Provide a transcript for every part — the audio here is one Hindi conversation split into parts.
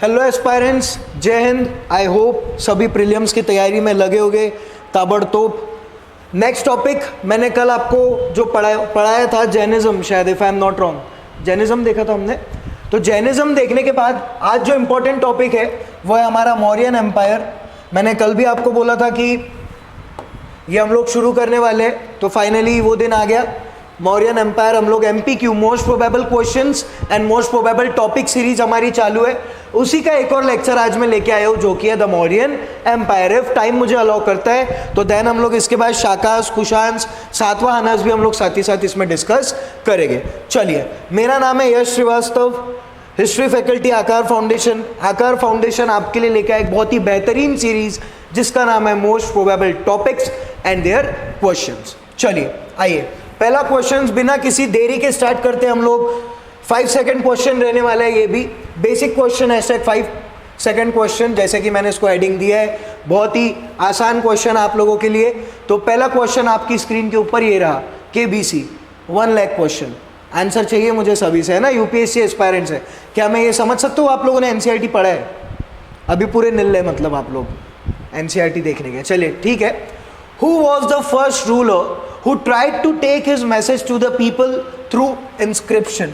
हेलो एस्पायरेंट्स, जय हिंद। आई होप सभी प्रीलिम्स की तैयारी में लगे होंगे ताबड़तोड़। नेक्स्ट टॉपिक मैंने कल आपको जो पढ़ाया था जैनिज्म, शायद if I am not wrong Jainism देखा था हमने। तो जैनिज्म देखने के बाद आज जो इम्पोर्टेंट टॉपिक है वो है हमारा मौर्यन एम्पायर। मैंने कल भी आपको बोला था कि ये हम लोग शुरू करने वाले हैं, तो फाइनली वो दिन आ गया। मौर्यन एम्पायर हम लोग MPQ most probable questions and most probable topic series हमारी चालू है। उसी का एक और लेक्चर आज मैं लेके आया हूँ जो कि है the Mauryan empire. If time मुझे अलाउ करता है तो देन हम लोग इसके बाद शाकास, कुशांस, सातवां हनस भी हम लोग साथ ही साथ इसमें डिस्कस करेंगे। चलिए, मेरा नाम है यश श्रीवास्तव, हिस्ट्री फैकल्टी आकार फाउंडेशन। आकार फाउंडेशन आपके लिए लेकर एक बहुत ही बेहतरीन सीरीज जिसका नाम है most probable topics and their questions. चलिए आइए, पहला क्वेश्चन बिना किसी देरी के स्टार्ट करते हैं हम लोग। 5 सेकंड क्वेश्चन रहने वाला है, ये भी बेसिक क्वेश्चन है। 5 सेकंड क्वेश्चन, जैसे कि मैंने इसको हेडिंग दिया है, बहुत ही आसान क्वेश्चन आप लोगों के लिए। तो पहला क्वेश्चन आपकी स्क्रीन के ऊपर ये रहा, KBC 1 लाख क्वेश्चन। आंसर चाहिए मुझे सभी से, है ना, UPSC एस्पायरेंट्स है। क्या मैं ये समझ सकता हूँ आप लोगों ने NCERT पढ़ा है? अभी पूरे निल्ले मतलब आप लोग NCERT देखने के। चलिए ठीक है। Who was the first ruler who tried to take his message to the people through inscription?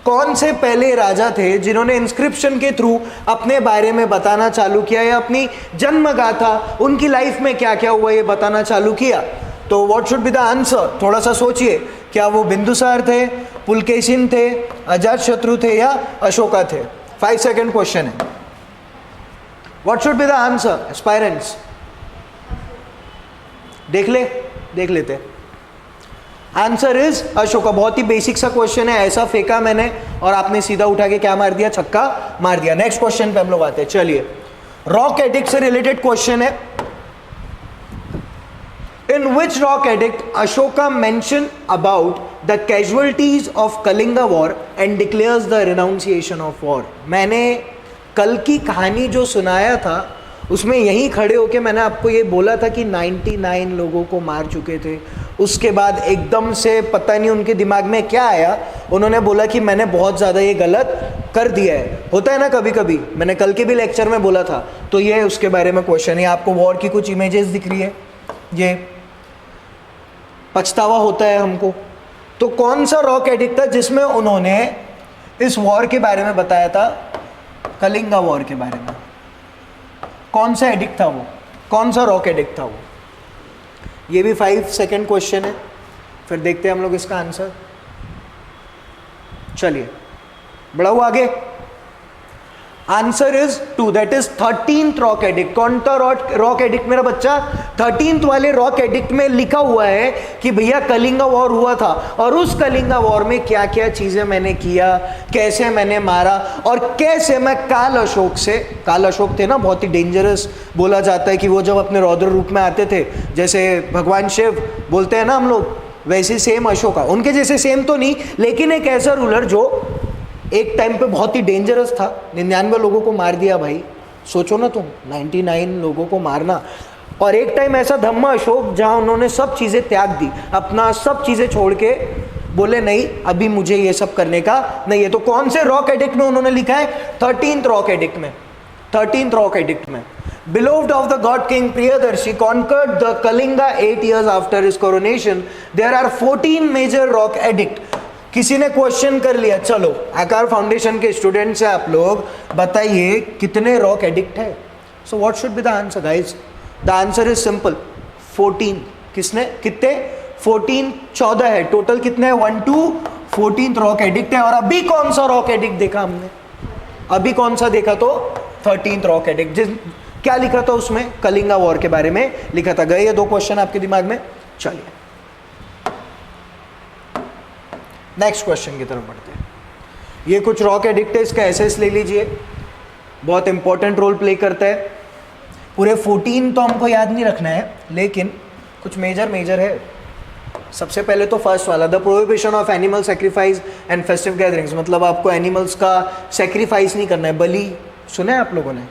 कौन से पहले राजा थे जिन्होंने इंस्क्रिप्शन के थ्रू अपने बारे में बताना चालू किया या अपनी जन्म गाथा, उनकी लाइफ में क्या क्या हुआ ये बताना चालू किया? तो what should be the answer? थोड़ा सा सोचिए, क्या वो बिंदुसार थे, पुलकेशिन थे, अजातशत्रु थे या अशोका थे? 5 सेकंड क्वेश्चन है। What should be the answer aspirants? देख लेते। Answer is Ashoka. बहुत ही बेसिक सा क्वेश्चन है, ऐसा फेंका मैंने और आपने सीधा उठा के क्या मार दिया? छक्का मार दिया। नेक्स्ट क्वेश्चन पे हम लोग आते हैं। चलिए, रॉक एडिक्ट से रिलेटेड क्वेश्चन है। In which rock edict Ashoka mention about the casualties of Kalinga war and declares the renunciation of war? मैंने कल की कहानी जो सुनाया था उसमें यहीं खड़े होके मैंने आपको ये बोला था कि 99 लोगों को मार चुके थे। उसके बाद एकदम से पता नहीं उनके दिमाग में क्या आया, उन्होंने बोला कि मैंने बहुत ज़्यादा ये गलत कर दिया है। होता है ना कभी कभी, मैंने कल के भी लेक्चर में बोला था। तो ये उसके बारे में क्वेश्चन है। आपको वॉर की कुछ इमेजेस दिख रही है, ये पछतावा होता है हमको। तो कौन सा रॉक एडिक्ट था जिसमें उन्होंने इस वॉर के बारे में बताया था, कलिंगा वॉर के बारे में? कौन सा एडिक्ट था वो? कौन सा रॉक एडिक्ट था वो? ये भी 5 सेकंड क्वेश्चन है, फिर देखते हैं हम लोग इसका आंसर। चलिए बढ़ाओ आगे। Answer is 2, that is 13th rock addict. कौन था रॉक एडिक्ट मेरा बच्चा? 13th वाले रॉक एडिक्ट में लिखा हुआ है कि भैया कलिंगा वॉर हुआ था और उस कलिंगा वॉर में क्या क्या चीजें मैंने किया, कैसे मैंने मारा और कैसे मैं काल अशोक थे ना, बहुत ही डेंजरस बोला जाता है कि वो जब अपने रौद्र रूप में आते थे, जैसे भगवान शिव बोलते हैं ना हम लोग, वैसे सेम अशोका। उनके जैसे सेम तो नहीं, लेकिन एक ऐसा रूलर जो एक टाइम पे बहुत ही डेंजरस था। 99 लोगों को मार दिया भाई, सोचो ना तुम, 99 लोगों को मारना। और एक टाइम ऐसा धम्मा अशोक जहां उन्होंने सब चीज़ें त्याग दी, अपना सब चीज़ें छोड़ के बोले नहीं अभी मुझे ये सब करने का नहीं है। तो कौन से रॉक एडिक्ट में उन्होंने लिखा है? 13th रॉक एडिक्ट में। 13th रॉक एडिक्ट में, beloved of the god king Priyadarshi conquered the Kalinga 8 years after his coronation. There are 14 major rock edict. किसी ने क्वेश्चन कर लिया, चलो आकार फाउंडेशन के स्टूडेंट से आप लोग बताइए कितने रॉक एडिक्ट है? So what should be the answer guys? The answer is simple, 14। कितने 14, 14 है टोटल। कितने? 1 to 14th रॉक एडिक्ट है। और अभी कौन सा रॉक एडिक्ट देखा हमने? अभी कौन सा देखा? तो 13th रॉक एडिक्ट। क्या लिखा था उसमें? कलिंगा वॉर के बारे में लिखा था। गए ये 2 क्वेश्चन आपके दिमाग में? चलिए नेक्स्ट क्वेश्चन की तरफ बढ़ते हैं। ये कुछ रॉक एडिक्ट है, इसका एसेस ले लीजिए, बहुत इंपॉर्टेंट रोल प्ले करता है। पूरे 14 तो हमको याद नहीं रखना है, लेकिन कुछ मेजर है। सबसे पहले तो फर्स्ट वाला, the prohibition of animal sacrifice and festive gatherings, मतलब आपको एनिमल्स का सेक्रीफाइस नहीं करना है, बलि। सुना है आप लोगों ने?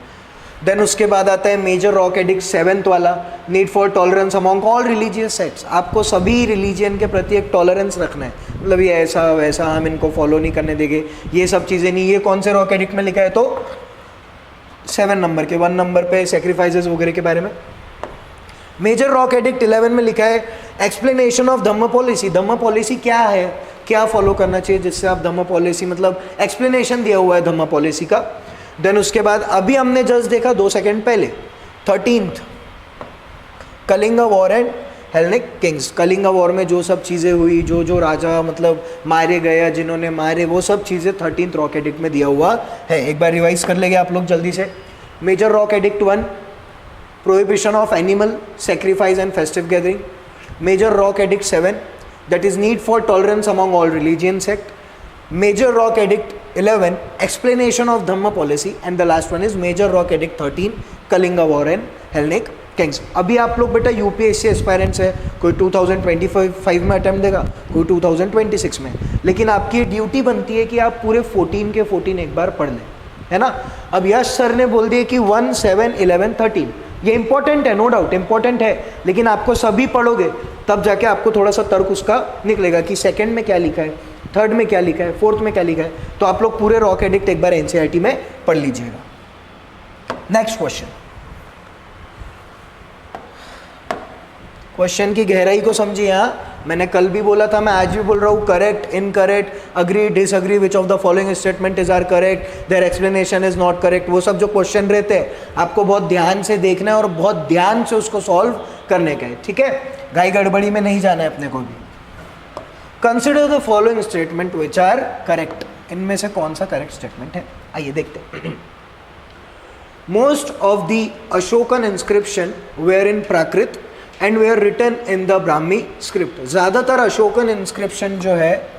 देन उसके बाद आता है मेजर रॉक एडिक्ट 7th वाला, need for tolerance among all religious sects. आपको सभी रिलीजियन के प्रति एक टॉलरेंस रखना है, मतलब ये ऐसा वैसा हम इनको फॉलो नहीं करने देंगे, ये सब चीज़ें नहीं। ये कौन से रॉक एडिक्ट में लिखा है? तो 7 नंबर के 1 नंबर पे सेक्रीफाइसेस वगैरह के बारे में। मेजर रॉक एडिक्ट 11 में लिखा है explanation of Dhamma policy. Dhamma policy क्या है, क्या फॉलो करना चाहिए जिससे आप धम्म पॉलिसी, मतलब एक्सप्लेनेशन दिया हुआ है धम्म पॉलिसी का। देन उसके बाद अभी हमने जस्ट देखा 2 सेकंड पहले 13th Kalinga war and Hellenic Kings. Kalinga war में जो सब चीज़ें हुई, जो जो राजा मतलब मारे गए या जिन्होंने मारे, वो सब चीज़ें 13th रॉक एडिक्ट में दिया हुआ है। एक बार रिवाइज कर लेंगे आप लोग जल्दी से। Major rock edict 1 prohibition of animal sacrifice and festive gathering. Major rock edict 7 that is need for tolerance among all religion sect. Major rock edict 11 explanation of dhamma policy, and the last one is major rock edict 13 kalinga war and hellenic kings. अभी आप लोग बेटा यूपीएससी एस्पायरेंट्स है, कोई 2025 में अटेम्प्ट देगा, कोई 2026 में, लेकिन आपकी ड्यूटी बनती है कि आप पूरे 14 के 14 एक बार पढ़ लें, है ना। अब यश सर ने बोल दिया कि 1, 7, 11, 13 ये इंपॉर्टेंट है, नो डाउट इंपॉर्टेंट है, लेकिन आपको सभी पढ़ोगे तब जाके आपको थोड़ा सा तर्क उसका निकलेगा कि सेकंड में क्या लिखा है, थर्ड में क्या लिखा है, फोर्थ में क्या लिखा है। तो आप लोग पूरे रॉक एडिक्ट एक बार एनसीईआरटी में पढ़ लीजिएगा। नेक्स्ट क्वेश्चन की गहराई को समझिए। यहाँ मैंने कल भी बोला था, मैं आज भी बोल रहा हूँ, correct, incorrect, agree, disagree, which of the following statement is are correct, their explanation is not correct, वो सब जो क्वेश्चन रहते हैं आपको बहुत ध्यान से देखना है और बहुत ध्यान से उसको सॉल्व करने का है, ठीक है। गाई गड़बड़ी में नहीं जाना है अपने को भी। Consider the following statement which are correct, इनमें से कौन सा करेक्ट स्टेटमेंट है, आइए देखते हैं। Most of the Ashokan inscription were in Prakrit and were written in the Brahmi script. ज़्यादातर अशोकन इंस्क्रिप्शन जो है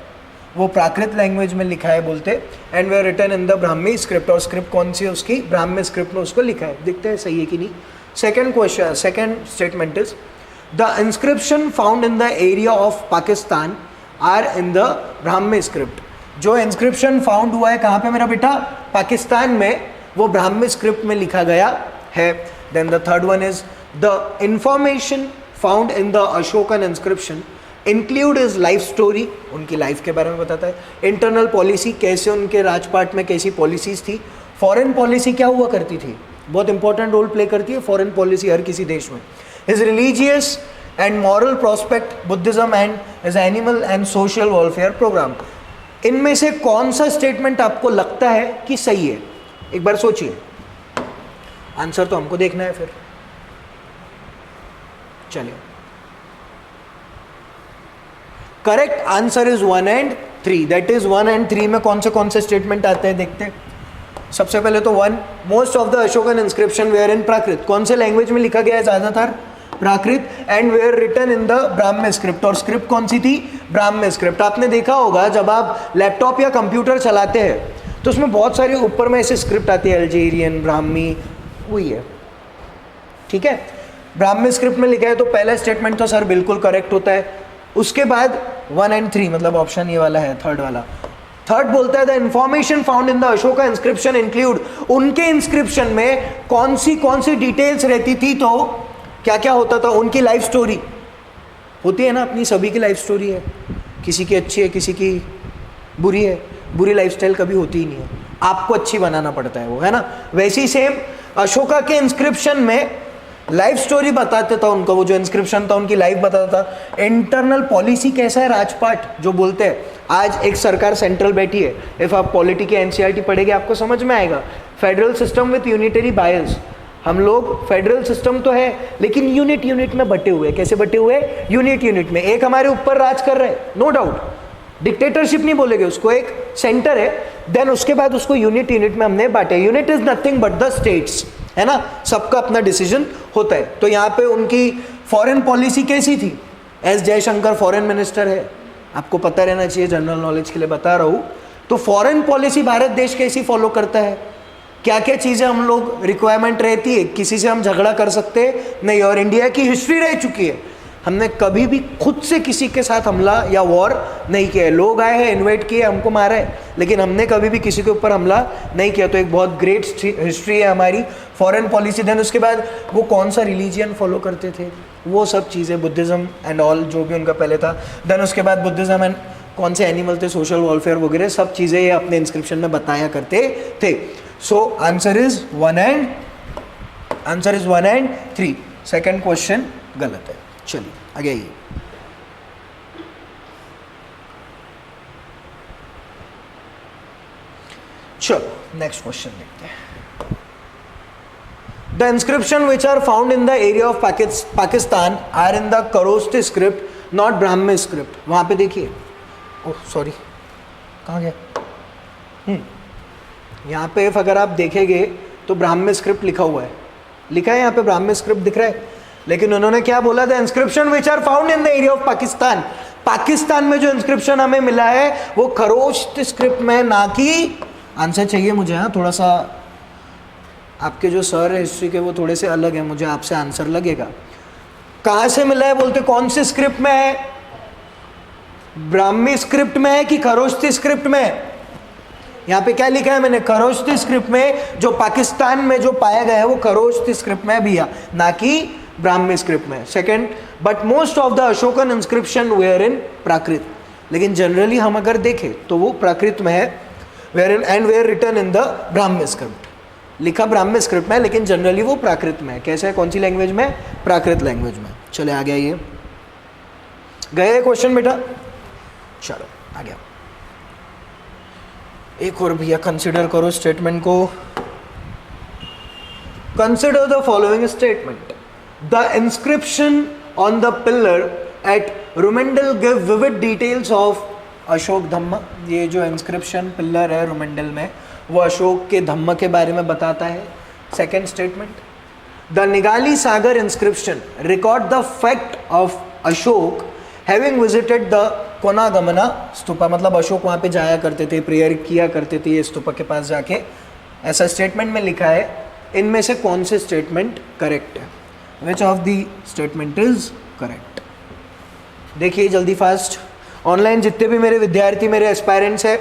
वो प्राकृत लैंग्वेज में लिखा है बोलते, and were written in the Brahmi script, और स्क्रिप्ट कौन सी है उसकी, ब्राह्मी स्क्रिप्ट में उसको लिखा है। देखते हैं सही है कि नहीं। Second question, second statement is the inscription found in the area of Pakistan are in the Brahmi script. जो इंस्क्रिप्शन फाउंड हुआ है कहाँ पे मेरा बेटा, पाकिस्तान में, वो ब्राह्मी स्क्रिप्ट में लिखा गया है। Then the third one is the information found in the Ashokan inscription include his life story, उनकी लाइफ के बारे में बताता है, इंटरनल पॉलिसी, कैसे उनके राजपाट में कैसी पॉलिसीज थी, फॉरेन पॉलिसी क्या हुआ करती थी, बहुत इंपॉर्टेंट रोल प्ले करती है फॉरेन पॉलिसी हर किसी देश में, his religious and moral prospect, Buddhism and his animal and social welfare program. इनमें से कौन सा स्टेटमेंट आपको लगता है कि सही है, एक बार सोचिए, आंसर तो हमको देखना है फिर। चलिए, correct answer is 1 and 3, that is 1 and 3 में कौन से स्टेटमेंट आते हैं देखते हैं। सबसे पहले तो 1, most of the Ashokan inscription were in Prakrit, कौन से लैंग्वेज में लिखा गया है ज्यादातर, Prakrit, and were written in the Brahmi script, और स्क्रिप्ट कौन सी थी, ब्राह्मी स्क्रिप्ट। आपने देखा होगा जब आप लैपटॉप या कंप्यूटर चलाते हैं तो उसमें बहुत सारी ऊपर में ऐसे स्क्रिप्ट आती है, अल्जीरियन, ब्राह्मी, वही है, ठीक है। ब्राह्मी स्क्रिप्ट में लिखा है तो पहला स्टेटमेंट तो सर बिल्कुल करेक्ट होता है। उसके बाद 1 and 3 मतलब ऑप्शन ये वाला है, थर्ड वाला। थर्ड बोलता है the information found in the Ashoka inscription include, उनके इंस्क्रिप्शन में कौन सी डिटेल्स रहती थी, तो क्या क्या होता था, उनकी लाइफ स्टोरी होती है ना, अपनी सभी की लाइफ स्टोरी है, किसी की अच्छी है किसी की बुरी है, बुरी लाइफस्टाइल कभी होती ही नहीं है, आपको अच्छी बनाना पड़ता है वो, है ना। वैसे ही सेम अशोका के इंस्क्रिप्शन में लाइफ स्टोरी बताते था उनका, वो जो इंस्क्रिप्शन था उनकी लाइफ बताता था। इंटरनल पॉलिसी कैसा है, राजपाट जो बोलते हैं, आज एक सरकार सेंट्रल बैठी है, इफ आप पॉलिटी के एनसीईआरटी पढ़ेंगे आपको समझ में आएगा, फेडरल सिस्टम विथ यूनिटरी बायस। हम लोग फेडरल सिस्टम तो है लेकिन यूनिट में बटे हुए, कैसे बटे हुए, यूनिट में, एक हमारे ऊपर राज कर रहे हैं, नो डाउट, डिक्टेटरशिप नहीं बोलेंगे उसको, एक सेंटर है, देन उसके बाद उसको यूनिट में हमने बांटे। Unit is nothing but the states, है ना, सबका अपना डिसीजन होता है। तो यहाँ पे उनकी फॉरेन पॉलिसी कैसी थी, एस जयशंकर फॉरेन मिनिस्टर है, आपको पता रहना चाहिए, जनरल नॉलेज के लिए बता रहा हूँ। तो फॉरेन पॉलिसी भारत देश कैसी फॉलो करता है, क्या क्या चीज़ें हम लोग रिक्वायरमेंट रहती है, किसी से हम झगड़ा कर सकते हैं नहीं, और इंडिया की हिस्ट्री रह चुकी है, हमने कभी भी खुद से किसी के साथ हमला या वॉर नहीं किया है। लोग आए हैं, इन्वाइट किए, हमको मारा है, लेकिन हमने कभी भी किसी के ऊपर हमला नहीं किया। तो एक बहुत ग्रेट हिस्ट्री है हमारी फॉरेन पॉलिसी। देन उसके बाद वो कौन सा रिलीजियन फॉलो करते थे, वो सब चीज़ें, बुद्धिज़्म एंड ऑल जो भी उनका पहले था। देन उसके बाद बुद्धिज़्म एंड कौन से एनिमल थे, सोशल वेलफेयर वगैरह सब चीज़ें ये अपने इंस्क्रिप्शन में बताया करते थे। So answer is 1 and 3. Second question गलत है. चलिए आगे आइए. चलो नेक्स्ट क्वेश्चन देखते हैं. The inscription which are found in the area of Pakistan are in the Kharosthi script, not Brahmi script. वहाँ पे देखिए. ओह सॉरी, कहाँ गया? यहाँ पे अगर आप देखेंगे तो ब्राह्मी स्क्रिप्ट लिखा हुआ है. लिखा है यहाँ पे ब्राह्मी स्क्रिप्ट दिख रहा है, लेकिन उन्होंने क्या बोला? The inscription which are found in the area of Pakistan. Pakistan में जो इंस्क्रिप्शन हमें मिला है वो खरोष्ठ स्क्रिप्ट में, ना कि. आंसर चाहिए मुझे. हाँ, थोड़ा सा आपके जो सर है हिस्ट्री के वो थोड़े से अलग है, मुझे आपसे आंसर लगेगा. कहाँ से मिला है बोलते? कौन सी स्क्रिप्ट में है? ब्राह्मी स्क्रिप्ट में है कि खरोष्ठी स्क्रिप्ट में है? यहाँ पे क्या लिखा है मैंने? खरोष्ठी स्क्रिप्ट में. जो पाकिस्तान में जो पाया गया है वो खरोष्ठी स्क्रिप्ट में भी है, ना कि ब्राह्मी स्क्रिप्ट में. Second, but most of the Ashokan inscription were in Prakrit. लेकिन जनरली हम अगर देखें तो वो प्राकृत में है. Were in and were written in the Brahmi script. लिखा ब्राह्मी स्क्रिप्ट में, लेकिन जनरली वो प्राकृत में है. कैसे है? कौन सी लैंग्वेज में? प्राकृत लैंग्वेज में. चले आ गया. ये गए क्वेश्चन बेटा? चलो आ गया. एक और भैया कंसिडर करो स्टेटमेंट को. Consider the following statement. The inscription on the pillar at Rummindei give vivid details of Ashok dhamma. ये जो इंस्क्रिप्शन पिलर है रुमेंडल में, वो अशोक के धम्म के बारे में बताता है. Second statement, the Nigali Sagar inscription record the fact of Ashok having visited the Konagamana stupa. मतलब अशोक वहाँ पे जाया करते थे, प्रेयर किया करते थे ये स्तूपा के पास जाके. ऐसा स्टेटमेंट में लिखा है. इनमें से कौन से स्टेटमेंट करेक्ट है? विच of the statement is correct? देखिए जल्दी फास्ट. ऑनलाइन जितने भी मेरे विद्यार्थी, मेरे एस्पायरेंट्स हैं,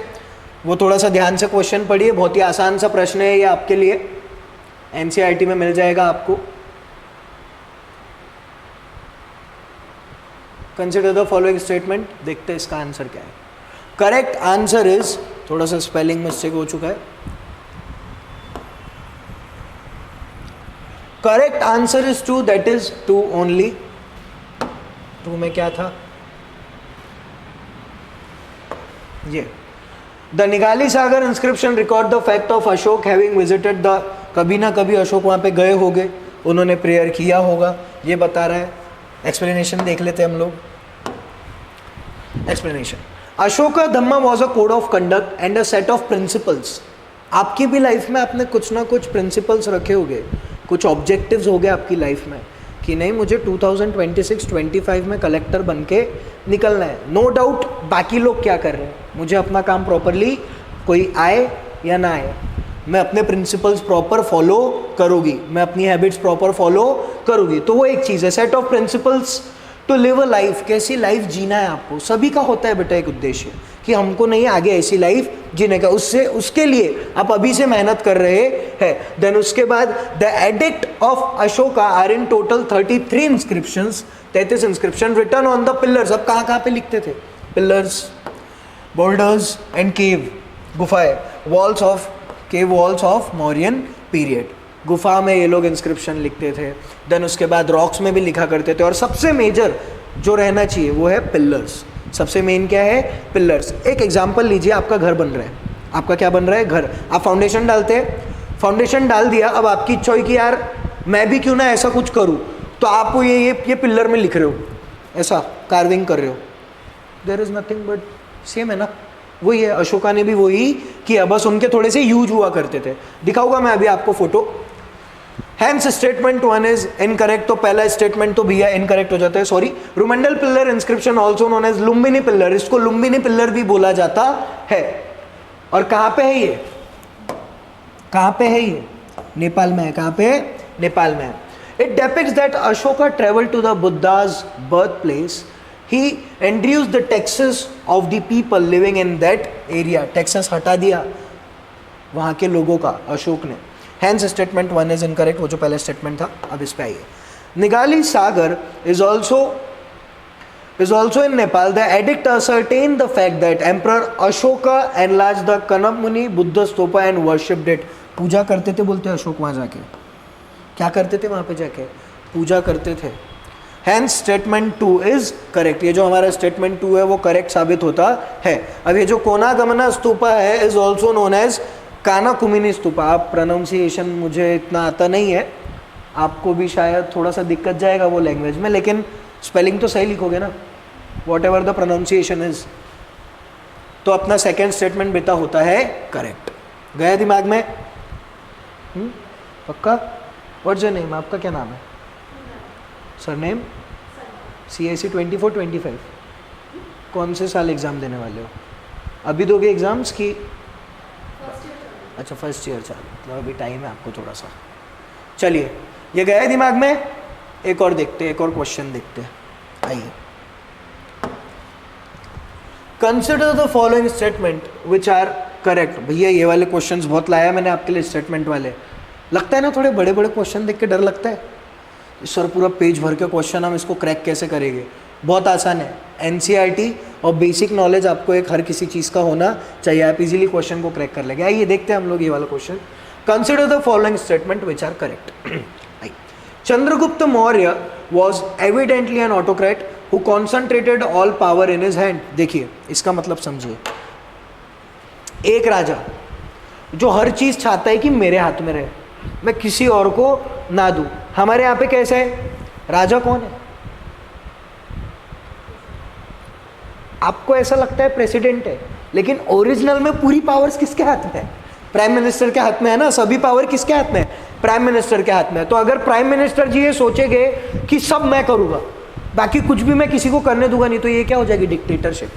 वो थोड़ा सा ध्यान से क्वेश्चन पढ़िए. बहुत ही आसान सा प्रश्न है ये आपके लिए. एनसीईआरटी में मिल जाएगा आपको. Consider the following statement. देखते हैं इसका आंसर क्या है. करेक्ट आंसर इज, थोड़ा सा स्पेलिंग मिस्टेक हो चुका है. Correct answer is 2. That is 2 only. 2 में क्या था? ये the Nigali Sagar inscription record the fact of Ashok having visited the. कभी ना कभी अशोक वहाँ पे गए होंगे, उन्होंने प्रेयर किया होगा, ये बता रहा है. एक्सप्लेनेशन देख लेते हैं हम लोग. Explanation, Ashoka Dhamma was a code of conduct and a set of principles. आपकी भी लाइफ में आपने कुछ ना कुछ प्रिंसिपल्स रखे होंगे, कुछ ऑब्जेक्टिव्स हो गए आपकी लाइफ में कि नहीं मुझे 2026-25 में कलेक्टर बन के निकलना है. नो डाउट बाकी लोग क्या कर रहे हैं, मुझे अपना काम प्रॉपरली, कोई आए या ना आए, मैं अपने प्रिंसिपल्स प्रॉपर फॉलो करूँगी, मैं अपनी हैबिट्स प्रॉपर फॉलो करूँगी. तो वो एक चीज़ है, set of principles to live a life. कैसी लाइफ जीना है आपको, सभी का होता है बेटा एक उद्देश्य कि हमको नहीं आगे ऐसी लाइफ जीने का. उसके लिए आप अभी से मेहनत कर रहे हैं. देन उसके बाद the edict of Ashoka are in total 33 inscriptions. 33 inscription written on the pillars. अब कहाँ पे लिखते थे? पिलर्स, बोल्डर्स एंड केव, गुफाएं, walls of cave walls of Mauryan period. गुफा में ये लोग इंस्क्रिप्शन लिखते थे. देन उसके बाद रॉक्स में भी लिखा करते थे. और सबसे मेजर जो रहना चाहिए वो है पिलर्स. सबसे मेन क्या है? पिलर्स. एक एग्जांपल लीजिए, आपका घर बन रहा है. आपका क्या बन रहा है? घर. आप फाउंडेशन डालते हैं, फाउंडेशन डाल दिया. अब आपकी इच्छा हुई कि यार मैं भी क्यों ना ऐसा कुछ करूँ, तो आप ये पिलर में लिख रहे हो, ऐसा कार्विंग कर रहे हो. There is nothing but same है ना, वही है. अशोका ने भी वही किया, बस उनके थोड़े से यूज हुआ करते थे. दिखाऊंगा मैं अभी आपको photo. Hence statement 1 is incorrect. तो पहला स्टेटमेंट तो भैया इनकरेक्ट हो जाता है, sorry. Rummindei pillar inscription also known as Lumbini pillar. इसको लुम्बिनी पिलर भी बोला जाता है. और कहाँ पे है ये? कहाँ पे है ये? नेपाल में है. कहाँ पे? नेपाल में है. It depicts that Ashoka travel to the Buddha's birth place. He introduced the taxes of the people living in that area. Taxes हटा दिया वहाँ के लोगों का अशोक ने. Hence statement 1 is incorrect. वो जो पहला स्टेटमेंट था. अब इस पे आइए. निगाली सागर is also in Nepal. The edict ascertained the fact that Emperor Ashoka enlarged the Kanapmuni Buddha stupa and worshipped it. पूजा करते थे बोलते अशोक वहाँ जाके, क्या करते थे वहाँ पे जाके? पूजा करते थे। Hence statement 2 is correct. ये जो हमारा स्टेटमेंट 2 है वो करेक्ट साबित होता है। अब ये जो कोनागमना स्तूपा है is also known as Kanakamuni stupa. आप प्रोनाउंसिएशन मुझे इतना आता नहीं है, आपको भी शायद थोड़ा सा दिक्कत जाएगा वो लैंग्वेज में, लेकिन स्पेलिंग तो सही लिखोगे ना, what ever the pronunciation is. तो अपना सेकेंड स्टेटमेंट बेटा होता है करेक्ट। गया दिमाग में? पक्का? What's your name? आपका क्या नाम है? सरनेम? CIC 24-25। कौन से साल एग्ज़ाम देने वाले हो? अभी दोगे एग्ज़ाम्स की? अच्छा फर्स्ट ईयर चालू, मतलब अभी टाइम है आपको थोड़ा सा। चलिए ये गया दिमाग में? एक और देखते हैं, एक और क्वेश्चन देखते हैं, आइए। Consider the following statement which are correct. भैया ये वाले क्वेश्चंस बहुत लाया मैंने आपके लिए, स्टेटमेंट वाले। लगता है ना थोड़े बड़े बड़े क्वेश्चन देख के डर लगता है, सर पूरा पेज भर के क्वेश्चन, हम इसको क्रैक कैसे करेंगे? बहुत आसान है। NCERT और बेसिक नॉलेज आपको एक हर किसी चीज़ का होना चाहिए, आप इजीली क्वेश्चन को क्रैक कर लेंगे। आइए देखते हैं हम लोग ये वाला question. Consider the following statement which are correct. Chandragupta Maurya was evidently an autocrat who concentrated all power in his hand. देखिए इसका मतलब समझिए, एक राजा जो हर चीज चाहता है कि मेरे हाथ में रहे, मैं किसी और को ना दूं। हमारे यहाँ पे कैसे है? राजा कौन है? आपको ऐसा लगता है प्रेसिडेंट है, लेकिन ओरिजिनल में पूरी पावर्स किसके हाथ में है? प्राइम मिनिस्टर के हाथ में है ना। सभी पावर किसके हाथ में है? प्राइम मिनिस्टर के हाथ में है। तो अगर प्राइम मिनिस्टर जी ये सोचेंगे कि सब मैं करूँगा, बाकी कुछ भी मैं किसी को करने दूंगा नहीं, तो ये क्या हो जाएगी? डिक्टेटरशिप।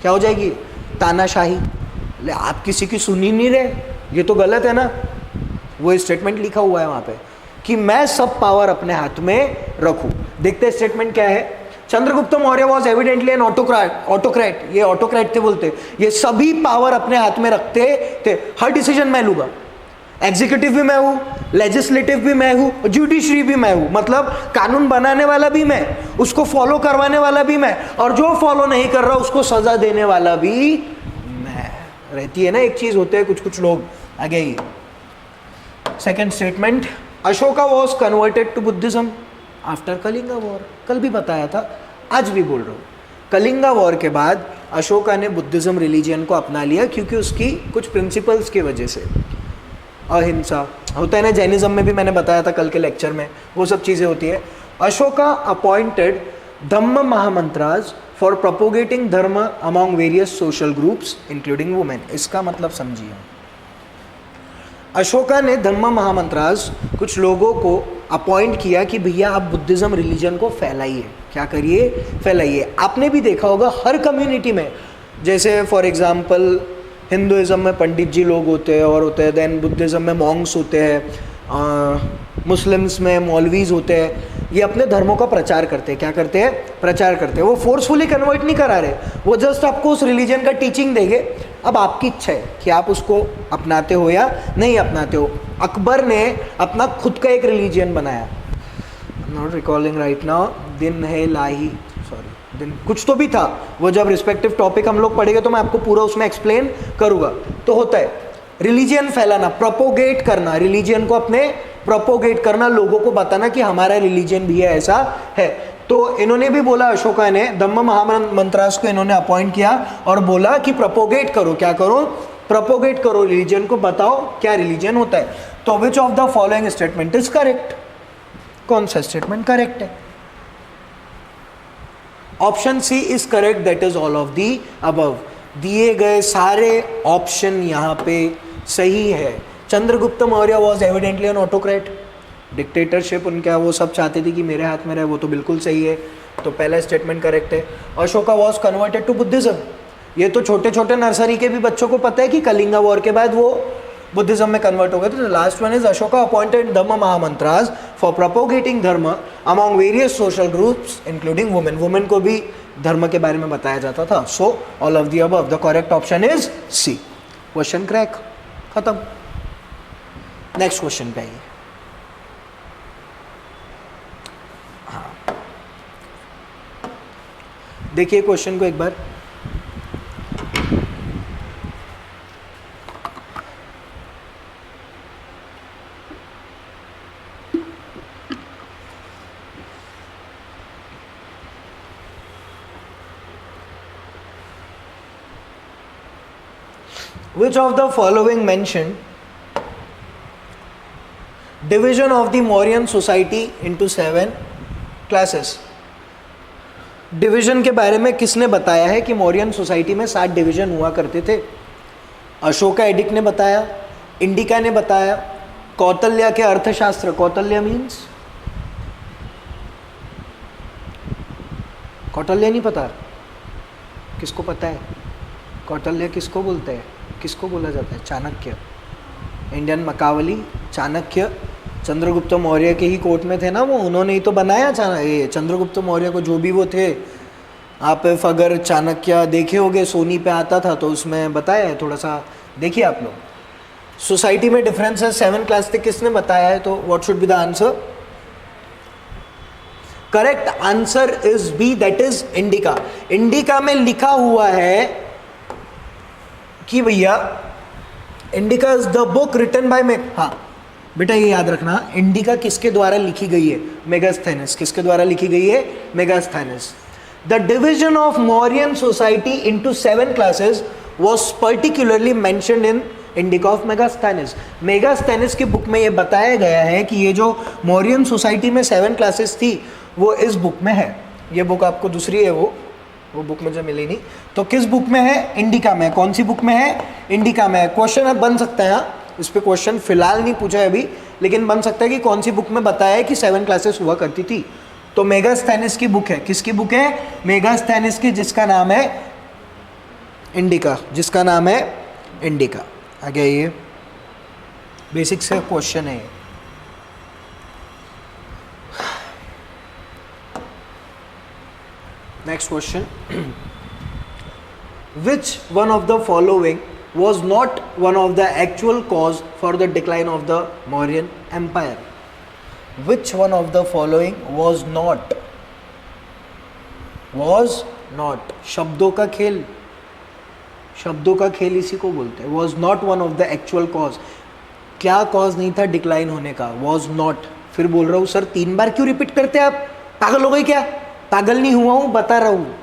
क्या हो जाएगी? तानाशाही। आप किसी की सुन ही नहीं रहे, ये तो गलत है ना। वो स्टेटमेंट लिखा हुआ है वहाँ पे कि मैं सब पावर अपने हाथ में रखूँ। देखते हैं स्टेटमेंट क्या है। Chandragupta Maurya was evidently an autocrat. ये ऑटोक्रेट थे बोलते, ये सभी पावर अपने हाथ में रखते थे। हर डिसीजन मैं लूंगा, एग्जीक्यूटिव भी मैं हूँ, लेजिस्लेटिव भी मैं हूँ, जुडिशरी भी मैं हूँ। मतलब कानून बनाने वाला भी मैं, उसको फॉलो करवाने वाला भी मैं, और जो फॉलो नहीं कर रहा उसको सजा देने वाला भी मैं। रहती है ना एक चीज, होते हैं कुछ कुछ लोग। आगे ही second statement, Ashoka was converted to Buddhism after Kalinga war. कल भी बताया था, आज भी बोल रहा हूँ। कलिंगा वॉर के बाद अशोका ने बुद्धिज्म रिलीजियन को अपना लिया, क्योंकि उसकी कुछ प्रिंसिपल्स की वजह से। अहिंसा होता है ना, जैनिज्म में भी मैंने बताया था कल के लेक्चर में, वो सब चीज़ें होती है। Ashoka appointed dhamma mahamatras for propagating dharma among various social groups including women. इसका मतलब समझिए, अशोका ने धम्म महामंत्रास कुछ लोगों को अपॉइंट किया कि भैया आप बुद्धिज्म रिलीजन को फैलाइए। क्या करिए? फैलाइए। आपने भी देखा होगा हर कम्युनिटी में, जैसे फॉर एग्जांपल हिंदुइज्म में पंडित जी लोग होते हैं और होते हैं, देन बुद्धिज्म में मॉन्क्स होते हैं, मुस्लिम्स में मौलवीज होते हैं। ये अपने धर्मों का प्रचार करते हैं। क्या करते हैं? प्रचार करते हैं। वो फोर्सफुली कन्वर्ट नहीं करा रहे, वो जस्ट आपको उस रिलीजन का टीचिंग देंगे। अब आपकी इच्छा है कि आप उसको अपनाते हो या नहीं अपनाते हो। अकबर ने अपना खुद का एक रिलीजन बनाया, नॉट रिकॉलिंग राइट नाउ, दिन है लाही, सॉरी दिन कुछ तो भी था। वो जब रिस्पेक्टिव टॉपिक हम लोग पढ़ेंगे तो मैं आपको पूरा उसमें एक्सप्लेन करूँगा। तो होता है रिलीजियन फैलाना, प्रोपोगेट करना, रिलीजियन को अपने प्रोपोगेट करना, लोगों को बताना कि हमारा रिलीजन भी है, ऐसा है। तो इन्होंने भी बोला, अशोका ने धम्म महामंत्रास को इन्होंने अपॉइंट किया और बोला कि प्रोपोगेट करो। क्या करो? प्रोपोगेट करो, रिलीजन को बताओ क्या रिलीजन होता है। तो which of the following statement is correct? कौन सा स्टेटमेंट करेक्ट है? Option C is correct, that is all of the above. दिए गए सारे ऑप्शन यहाँ पे सही है। Chandragupta Maurya was evidently an autocrat, dictatorship उनका, वो सब चाहते थे कि मेरे हाथ में रहे, वो तो बिल्कुल सही है। तो पहला स्टेटमेंट करेक्ट है। Ashoka was converted to Buddhism, ये तो छोटे छोटे नर्सरी के भी बच्चों को पता है कि कलिंगा वॉर के बाद वो बुद्धिज्म में कन्वर्ट हो गए। तो last one is Ashoka appointed dhamma mahamatras for propagating dharma among various social groups including women. Women को भी धर्म के बारे में बताया जाता था। So all of the above, the correct option is C. Question crack, खत्म। नेक्स्ट क्वेश्चन पे आइए। हाँ देखिए क्वेश्चन को एक बार। Which of the following mentioned division of the Mauryan society into 7 classes? Division के बारे में किसने बताया है कि मौर्यन सोसाइटी में 7 डिवीजन हुआ करते थे? अशोका एडिक ने बताया, इंडिका ने बताया, कौटिल्य के अर्थशास्त्र, कौटिल्य मीन्स कौटिल्य नहीं पता? किसको पता है? कौटिल्य किसको बोलते हैं? किसको बोला जाता है? चाणक्य, इंडियन मकावली, चाणक्य चंद्रगुप्त मौर्य के ही कोर्ट में थे ना वो, उन्होंने ही तो बनाया ये चंद्रगुप्त मौर्य को, जो भी वो थे। आप अगर चाणक्य देखे होगे, सोनी पे आता था तो उसमें बताया है, थोड़ा सा देखिए आप लोग। सोसाइटी में डिफरेंस है 7 क्लास तक, किसने बताया है? तो what should be the answer? Correct answer is B, that is Indica. Indica में लिखा हुआ है कि भैया Indica is the book written by हाँ बेटा ये याद रखना, इंडिका किसके द्वारा लिखी गई है? मेगास्थेनिस। किसके द्वारा लिखी गई है? Megasthenes. The division of Mauryan society into 7 classes was particularly mentioned in Indica of Megasthenes. Megasthenes की बुक में ये बताया गया है कि ये जो मौर्यन सोसाइटी में 7 क्लासेस थी वो इस बुक में है। ये बुक आपको दूसरी है, वो बुक मुझे मिली नहीं। तो किस बुक में है? इंडिका में। कौन सी बुक में है? इंडिका में। क्वेश्चन अब बन सकता है, इस पे क्वेश्चन फिलहाल नहीं पूछा है अभी, लेकिन बन सकता है कि कौन सी बुक में बताया है कि 7 क्लासेस हुआ करती थी। तो मेगास्थेनिस की बुक है। किसकी बुक है? मेगास्थेनिस की, जिसका नाम है इंडिका, जिसका नाम है इंडिका। आगे ये बेसिक से क्वेश्चन है। Next question, which one of the following was not one of the actual cause for the decline of the Mauryan Empire? Which one of the following was not? शब्दों का खेल, शब्दों का खेल इसी को बोलते हैं। was not one of the actual cause। क्या कॉज नहीं था डिक्लाइन होने का? was not। फिर बोल रहा हूँ सर 3 बार क्यों रिपीट करते हैं आप? पागल हो गए क्या? पागल नहीं हुआ हूँ, बता रहा हूँ,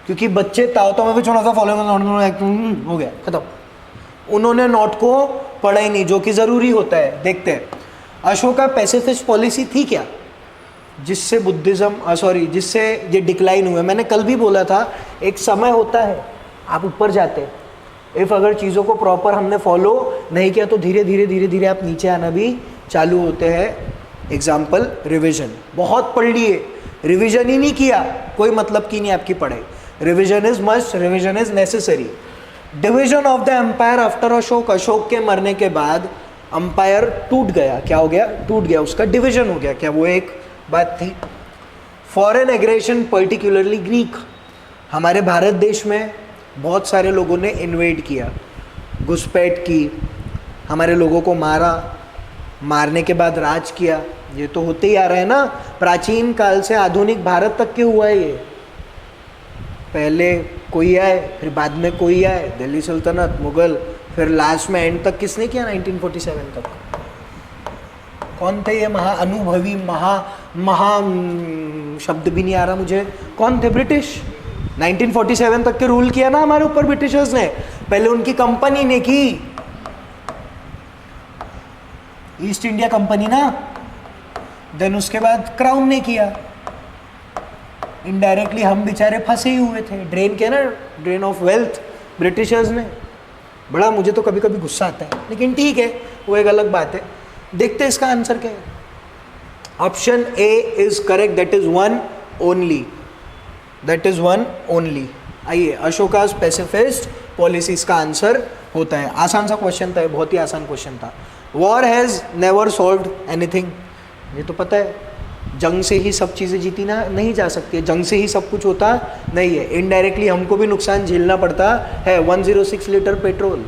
क्योंकि बच्चे ताव में भी छोटा सा फॉलोइंग हो गया, खत्म। उन्होंने नोट को पढ़ा ही नहीं, जो कि ज़रूरी होता है। देखते हैं, अशोका पैसिफिस्ट पॉलिसी थी क्या जिससे बुद्धिज़्म जिससे ये डिक्लाइन हुए? मैंने कल भी बोला था, एक समय होता है आप ऊपर जाते हैं, इफ़ अगर चीज़ों को प्रॉपर हमने फॉलो नहीं किया तो धीरे धीरे आप नीचे आना भी चालू होते हैं। एग्जाम्पल रिविजन, बहुत पढ़ लिए, रिविजन ही नहीं किया, कोई मतलब की नहीं आपकी पढ़ाई। Revision is must, revision is necessary. Division of the empire after Ashok, Ashok के मरने के बाद अंपायर टूट गया। क्या हो गया? टूट गया, उसका डिवीजन हो गया। क्या वो एक बात थी? फॉरेन एग्रेशन, पर्टिकुलरली ग्रीक, हमारे भारत देश में बहुत सारे लोगों ने इन्वेड किया, घुसपैठ की, हमारे लोगों को मारा, मारने के बाद राज किया। ये तो होते ही आ रहा है ना, प्राचीन काल से आधुनिक भारत तक के हुआ है ये। पहले कोई आए, फिर बाद में कोई आए, दिल्ली सल्तनत, मुगल, फिर लास्ट में एंड तक किसने किया? 1947 तक। कौन थे ये अनुभवी महा शब्द भी नहीं आ रहा मुझे, कौन थे? ब्रिटिश। 1947 तक के रूल किया ना हमारे ऊपर ब्रिटिशर्स ने। पहले उनकी कंपनी ने की, ईस्ट इंडिया कंपनी ना, देन उसके बाद क्राउन ने किया। इनडायरेक्टली हम बेचारे फंसे ही हुए थे, ड्रेन के ना, ड्रेन ऑफ वेल्थ ब्रिटिशर्स ने। बड़ा मुझे तो कभी कभी गुस्सा आता है, लेकिन ठीक है, वो एक अलग बात है। देखते हैं इसका आंसर क्या है। Option A is correct, that is one only, that is one only. आइए, अशोका पैसिफिस्ट पॉलिसीज का आंसर होता है। आसान सा क्वेश्चन था, बहुत ही आसान क्वेश्चन था। War has never solved anything, ये तो पता है। जंग से ही सब चीज़ें जीती ना नहीं जा सकती है, जंग से ही सब कुछ होता नहीं है। इनडायरेक्टली हमको भी नुकसान झेलना पड़ता है। 106 लीटर पेट्रोल,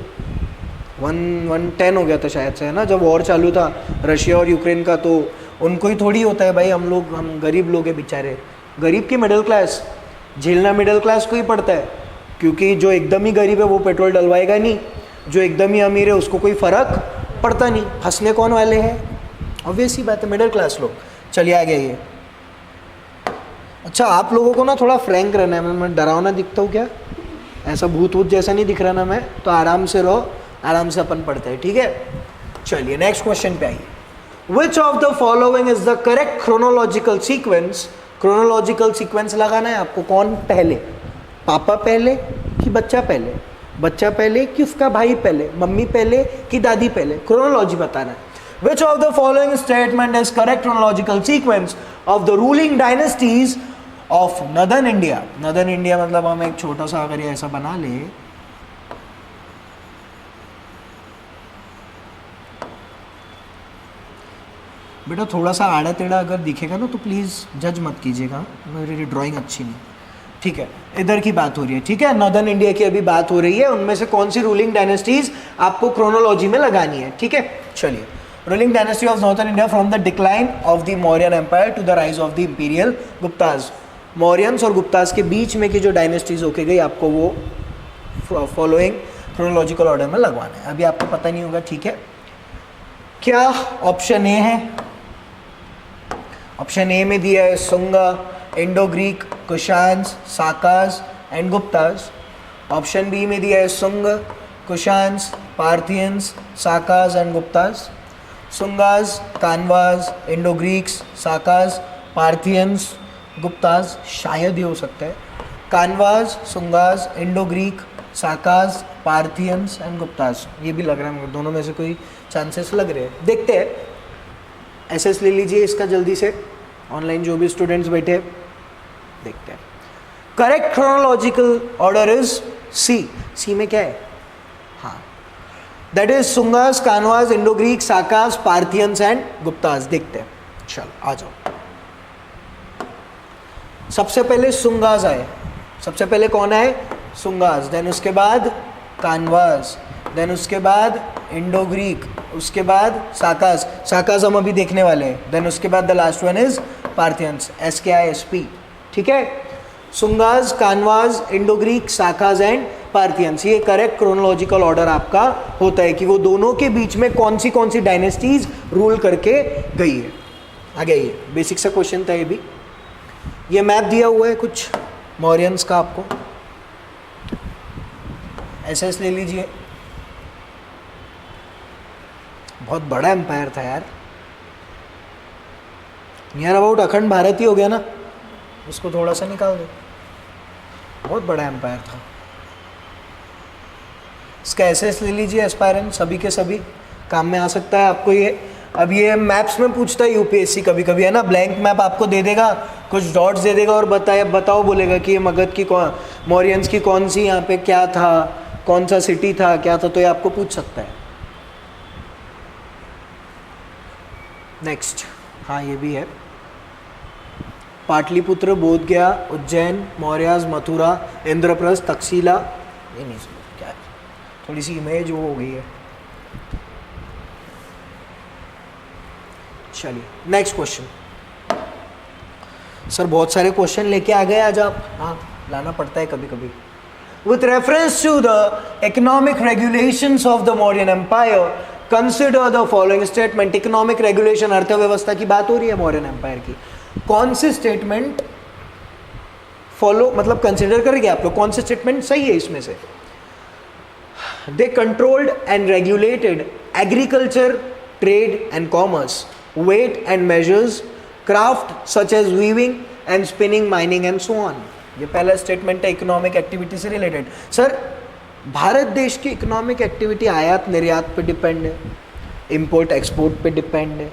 110 हो गया था शायद से, है ना, जब वॉर चालू था रशिया और यूक्रेन का, तो उनको ही थोड़ी होता है भाई। हम गरीब लोग हैं बेचारे, गरीब की मिडिल क्लास, झेलना मिडिल क्लास को ही पड़ता है, क्योंकि जो एकदम ही गरीब है वो पेट्रोल डलवाएगा नहीं, जो एकदम ही अमीर है उसको कोई फ़र्क पड़ता नहीं। हंसने कौन वाले हैं? ऑब्वियस ही बात है, मिडिल क्लास लोग। चलिए आ गया ये। अच्छा, आप लोगों को ना थोड़ा फ्रैंक रहना है। मैं डरावना दिखता हूँ क्या? ऐसा भूत वूत जैसा नहीं दिख रहा ना मैं, तो आराम से रहो, आराम से अपन पढ़ते हैं, ठीक है। चलिए नेक्स्ट क्वेश्चन पे आइए। विच of the following is the correct chronological sequence. Chronological sequence लगाना है आपको, कौन पहले, पापा पहले कि बच्चा पहले, बच्चा पहले कि उसका भाई पहले, मम्मी पहले कि दादी पहले, क्रोनोलॉजी बताना है। Which of the following statement is correct chronological sequence of the ruling dynasties of Northern India? Northern India मतलब हम एक छोटा सा अगर ये ऐसा बना ले, बेटा थोड़ा सा आड़ा टेढ़ा अगर दिखेगा ना तो प्लीज़ जज मत कीजिएगा, मेरी ड्राइंग अच्छी नहीं, ठीक है। इधर की बात हो रही है, ठीक है, नॉर्दर्न इंडिया की अभी बात हो रही है, उनमें से कौन सी रूलिंग डायनेस्टीज आपको क्रोनोलॉजी में लगानी है, ठीक है। चलिए, ruling dynasty of northern India from the decline of the Mauryan empire to the rise of the imperial Guptas. Mauryans और गुप्ताज के बीच में की जो डायनेस्टीज होके गई, आपको वो फॉलोइंग क्रोनोलॉजिकल ऑर्डर में लगवाना है। अभी आपको पता नहीं होगा, ठीक है। क्या ऑप्शन ए है, ऑप्शन ए में दिया है Sunga, Indo Greek, Kushans, Sakas and Guptas. Option B में दिया है Sunga, Kushans, Parthians, Sakas and Guptas. Sungas, Kanvas, Indo Greeks, Sakas, Parthians, Guptas, शायद ये हो सकता है Kanvas, Sungas, Indo Greek, Sakas, Parthians and Guptas. ये भी लग रहा है मुझे, दोनों में से कोई चांसेस लग रहे हैं, देखते हैं। एसएस ले लीजिए इसका जल्दी से, ऑनलाइन जो भी स्टूडेंट्स बैठे देखते हैं। Correct chronological order is C. C में क्या है, हाँ, that is Sungas, Kanvas, Indo Greek, Sakas, Parthians and Guptas. देखते हैं, चलो आ जाओ। सबसे पहले सुंगास आए, सबसे पहले कौन आए, सुंगास, देन उसके बाद कानवास, देन उसके बाद इंडो ग्रीक, उसके बाद साकास, साकास हम अभी देखने वाले हैं, देन उसके बाद the last one is Parthians, SKISP, ठीक है। Sungas, Kanvas, Indo Greek, Sakas and Parthians, ये करेक्ट क्रोनोलॉजिकल ऑर्डर आपका होता है कि वो दोनों के बीच में कौन सी डायनेस्टीज रूल करके गई है। आगे ये बेसिक सा क्वेश्चन था, ये भी। ये मैप दिया हुआ है कुछ मौर्यंस का, आपको एसएस ले लीजिए। बहुत बड़ा एम्पायर था यार, नियर अबाउट अखंड भारत ही हो गया ना, उसको थोड़ा सा निकाल दो, बहुत बड़ा एम्पायर था। इसका एसएस ले लीजिए, एस्पायरेंट सभी के सभी काम में आ सकता है आपको ये। अब ये मैप्स में पूछता है यूपीएससी कभी कभी, है ना, ब्लैंक मैप आपको दे देगा, कुछ डॉट्स दे देगा और बताओ बोलेगा कि ये मगध की कौन, मौर्यंस की कौन सी यहाँ पे क्या था, कौन सा सिटी था, क्या था, तो ये आपको पूछ सकता है। नेक्स्ट, हाँ ये भी है, पाटलिपुत्र, बोधगया, उज्जैन, मौर्याज, मथुरा, इंद्रप्रस्थ, तक्षशिला, ये नहीं समझ क्या है, थोड़ी सी इमेज वो हो गई है। चलिए नेक्स्ट क्वेश्चन। सर बहुत सारे क्वेश्चन लेके आ गए आज आप, हाँ लाना पड़ता है कभी कभी। With reference to the economic regulations of the Mauryan Empire, consider the following statement. Economic regulation, अर्थव्यवस्था की बात हो रही है मौर्यन एम्पायर की, कौन सी स्टेटमेंट फॉलो, मतलब कंसिडर करेंगे आप लोग, कौन सी स्टेटमेंट सही है इसमें से। They controlled and regulated agriculture, trade and commerce, weight and measures, craft such as weaving and spinning, mining and so on. ये पहला स्टेटमेंट है इकोनॉमिक एक्टिविटी से रिलेटेड। सर भारत देश की इकोनॉमिक एक्टिविटी आयात निर्यात पे डिपेंड है, इंपोर्ट एक्सपोर्ट पे डिपेंड है,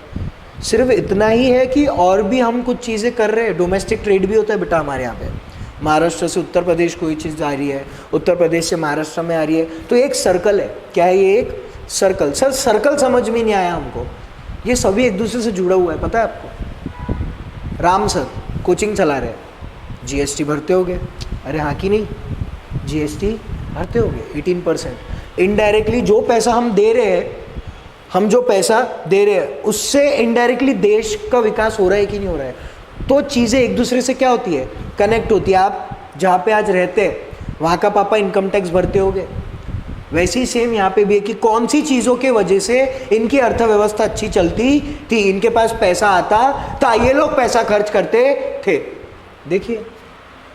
सिर्फ इतना ही है कि और भी हम कुछ चीज़ें कर रहे हैं, डोमेस्टिक ट्रेड भी होता है बेटा हमारे यहाँ पे। महाराष्ट्र से उत्तर प्रदेश कोई चीज़ जा रही है, उत्तर प्रदेश से महाराष्ट्र में आ रही है, तो एक सर्कल है। क्या है ये, एक सर्कल। सर सर्कल समझ में नहीं आया हमको, ये सभी एक दूसरे से जुड़ा हुआ है, पता है आपको। राम सर कोचिंग चला रहे हैं, GST भरते हो गए, अरे हाँ कि नहीं, GST भरते हो गए 18%। इनडायरेक्टली जो पैसा हम दे रहे हैं, हम जो पैसा दे रहे हैं उससे इनडायरेक्टली देश का विकास हो रहा है कि नहीं हो रहा है। तो चीज़ें एक दूसरे से क्या होती है, कनेक्ट होती है। आप जहाँ पे आज रहते हैं वहाँ का पापा इनकम टैक्स भरते होगे, वैसे ही सेम यहाँ पे भी है कि कौन सी चीज़ों के वजह से इनकी अर्थव्यवस्था अच्छी चलती थी, इनके पास पैसा आता था, ये लोग पैसा खर्च करते थे। देखिए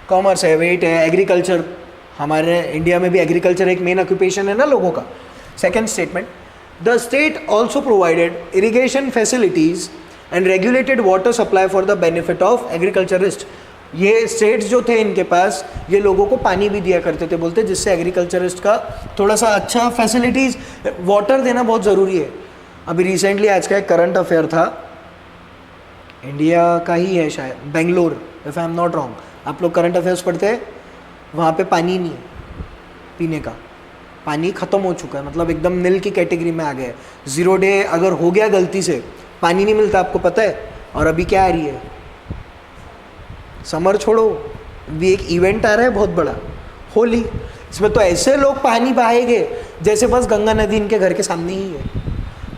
कॉमर्स है, वेट है, एग्रीकल्चर, हमारे इंडिया में भी एग्रीकल्चर एक मेन ऑक्यूपेशन है ना लोगों का. Second statement, the state also provided irrigation facilities and regulated water supply for the benefit of agriculturist. ये स्टेट्स जो थे इनके पास, ये लोगों को पानी भी दिया करते थे बोलते, जिससे एग्रीकल्चरिस्ट का थोड़ा सा अच्छा फैसिलिटीज़, वाटर देना बहुत ज़रूरी है. अभी रिसेंटली आज का एक करंट अफेयर था, इंडिया का ही है शायद, Bangalore, if I am not wrong. आप लोग करंट अफेयर्स पढ़ते हैं, वहाँ पे पानी नहीं है पीने का, पानी ख़त्म हो चुका है, मतलब एकदम नील की कैटेगरी में आ गया है. 0 डे अगर हो गया गलती से, पानी नहीं मिलता, आपको पता है. और अभी क्या आ रही है, समर छोड़ो, भी एक इवेंट आ रहा है बहुत बड़ा, होली. इसमें तो ऐसे लोग पानी बहाएंगे जैसे बस गंगा नदी इनके घर के सामने ही है.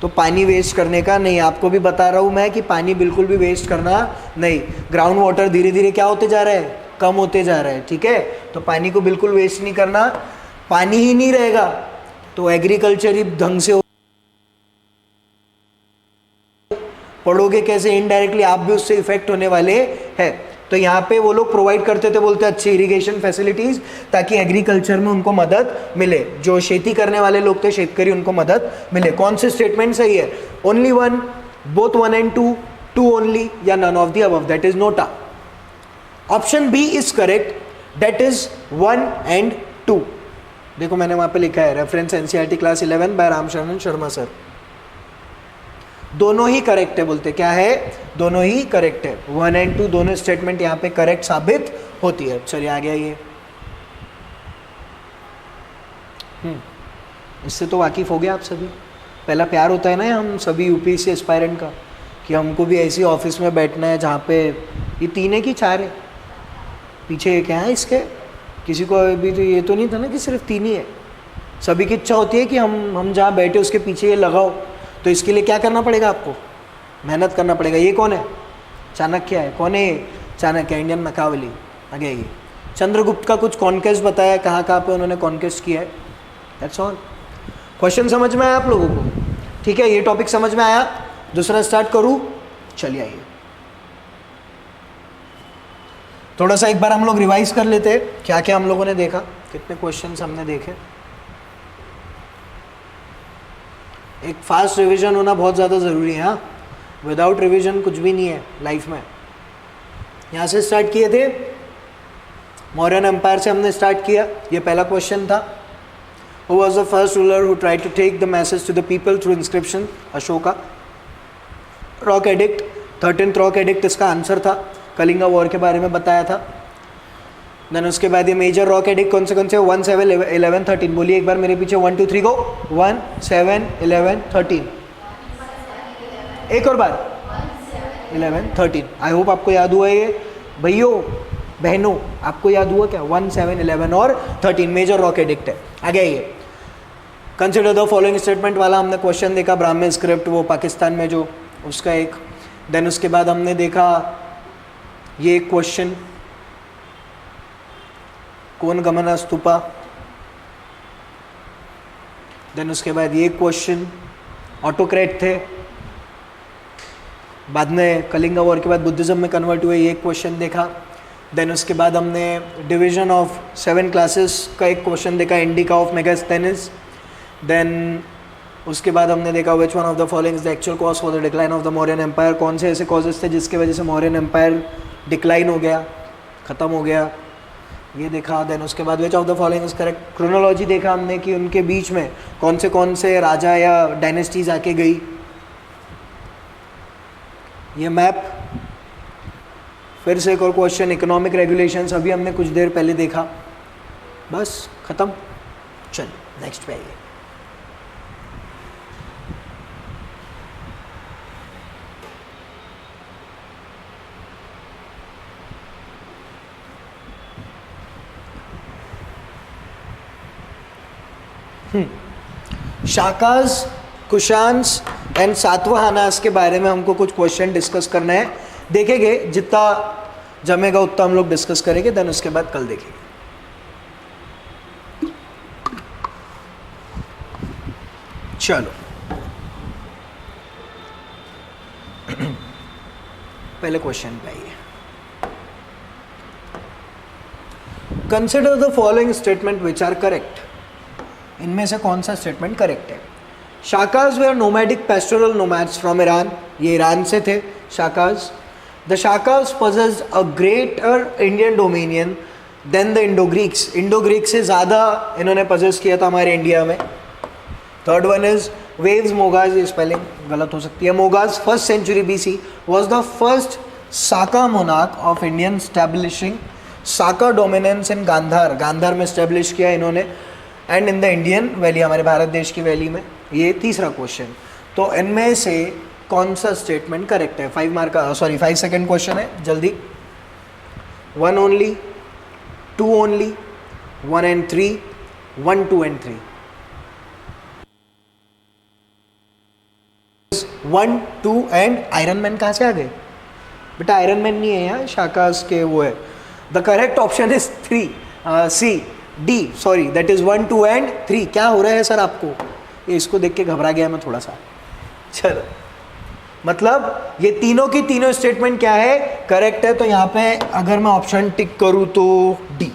तो पानी वेस्ट करने का नहीं, आपको भी बता रहा हूँ मैं कि पानी बिल्कुल भी वेस्ट करना नहीं. ग्राउंड वाटर धीरे धीरे क्या होते जा रहा है, कम होते जा रहा है. ठीक है, तो पानी को बिल्कुल वेस्ट नहीं करना. पानी ही नहीं रहेगा तो एग्रीकल्चर ही ढंग से पढ़ोगे कैसे, इनडायरेक्टली आप भी उससे इफेक्ट होने वाले हैं. तो यहाँ पे वो लोग प्रोवाइड करते थे बोलते अच्छी इरिगेशन फैसिलिटीज़, ताकि एग्रीकल्चर में उनको मदद मिले. जो खेती करने वाले लोग थे शेतकरी, उनको मदद मिले. कौन से स्टेटमेंट सही है? Only one, both 1 and 2, 2 only, या none of the above, that is NOTA. Option B is correct, that is 1 and 2. देखो मैंने वहाँ पे लिखा है, reference NCERT class 11 by Ramsharan Sharma sir. दोनों ही करेक्ट है बोलते. क्या है? दोनों ही करेक्ट है. 1 and 2 दोनों स्टेटमेंट यहाँ पे करेक्ट साबित होती है. चलिए आ गया ये. इससे तो वाकिफ हो गया आप सभी. पहला प्यार होता है ना हम सभी यूपीएससी एस्पायरेंट का, कि हमको भी ऐसी ऑफिस में बैठना है जहाँ पे ये 3 है कि 4 है, पीछे क्या है इसके, किसी को अभी तो ये तो नहीं था ना कि सिर्फ 3 ही है. सभी की इच्छा होती है कि हम जहाँ बैठे उसके पीछे ये लगाओ. तो इसके लिए क्या करना पड़ेगा आपको? मेहनत करना पड़ेगा. ये कौन है? चाणक्य है. कौन है ये? चाणक्य, इंडियन मैकावली. आगे ये चंद्रगुप्त का कुछ कॉन्केस्ट बताया, कहाँ कहाँ पे उन्होंने कॉन्केस्ट किया है. That's all. क्वेश्चन समझ में आया आप लोगों को? ठीक है, ये टॉपिक समझ में आया. दूसरा स्टार्ट करूँ? चलिए आइए, थोड़ा सा एक बार हम लोग रिवाइज कर लेते हैं क्या क्या हम लोगों ने देखा, कितने क्वेश्चंस हमने देखे. एक फास्ट रिवीजन होना बहुत ज़्यादा ज़रूरी है. हाँ, विदाउट रिवीजन कुछ भी नहीं है लाइफ में. यहाँ से स्टार्ट किए थे, मौर्यन एम्पायर से हमने स्टार्ट किया. ये पहला क्वेश्चन था. Who was the first ruler who tried to take the message to the people through inscription? Ashoka. Rock edict, 13th rock edict इसका आंसर था. कलिंगा वॉर के बारे में बताया था. देन उसके बाद ये मेजर रॉक एडिक्ट कौन से 1, 7, 11, 13. बोलिए एक बार मेरे पीछे, 1, 2, 3 गो. 1, 7, 11, 13. एक और बार, 11, 13. आई होप आपको याद हुआ ये भैयों बहनों, आपको याद हुआ क्या? 1, 7, 11 और 13 मेजर रॉक एडिक्ट है. आगे ये कंसिडर द फॉलोइंग स्टेटमेंट वाला हमने क्वेश्चन देखा. ब्राह्मण स्क्रिप्ट, वो पाकिस्तान में जो, उसका एक. देन उसके बाद हमने देखा ये क्वेश्चन, कौन गमना स्तूपा. देन उसके बाद ये क्वेश्चन, ऑटोक्रेट थे, बाद में कलिंगा वॉर के बाद बुद्धिज्म में कन्वर्ट हुए, ये क्वेश्चन देखा. देन उसके बाद हमने डिवीजन ऑफ 7 क्लासेस का एक क्वेश्चन देखा, इंडिका ऑफ मेगास्थेनिस. देन उसके बाद हमने देखा which one of the following is the actual cause for the decline of the Mauryan empire. कौन से ऐसे कॉजेस थे जिसकी वजह से मौर्यन एम्पायर डिक्लाइन हो गया, ख़त्म हो गया, ये देखा. देन उसके बाद विच of the following is correct. Chronology देखा हमने कि उनके बीच में कौन से राजा या डायनेस्टीज आके गई. ये मैप. फिर से एक और क्वेश्चन, इकोनॉमिक रेगुलेशंस, अभी हमने कुछ देर पहले देखा. बस ख़त्म. चल नेक्स्ट पे आइए. शाकाज, कुशान्स एंड सातवाहनास के बारे में हमको कुछ क्वेश्चन डिस्कस करना है. देखेंगे जितना जमेगा उतना हम लोग डिस्कस करेंगे. देन उसके बाद कल देखेंगे. चलो पहले क्वेश्चन पे आइए. Consider the following statement which are correct. इनमें से कौन सा स्टेटमेंट करेक्ट है? Shakas were nomadic pastoral nomads from Iran. ये ईरान से थे Shakas. The Shakas possessed a greater Indian dominion than the Indo-Greeks. Indo-Greeks से ज़्यादा इन्होंने possess किया था हमारे इंडिया में. Third one is Maues Mogas. ये स्पेलिंग गलत हो सकती है. Mogas first century BC was the first Saka monarch of Indian establishing Saka dominance in Gandhara. Gandhara में establish किया इन्होंने. And in the Indian valley, हमारे भारत देश की वैली में. ये तीसरा क्वेश्चन. तो इनमें से कौन सा स्टेटमेंट करेक्ट है? 5 मार्क का, सॉरी 5 सेकेंड क्वेश्चन है, जल्दी. 1 only, 2 only, 1 and 3, 1, 2 and 3. 1, 2 and iron man कहाँ से आ गए बेटा? आयरन मैन नहीं है यहाँ, शाकास के वो है. The correct option is 3, C, D, sorry, that is 1, 2 and 3. क्या हो रहा है सर आपको? ये इसको देख के घबरा गया मैं थोड़ा सा. चलो, मतलब ये तीनों की तीनों स्टेटमेंट क्या है? करेक्ट है. तो यहाँ पे अगर मैं ऑप्शन टिक करूँ तो D,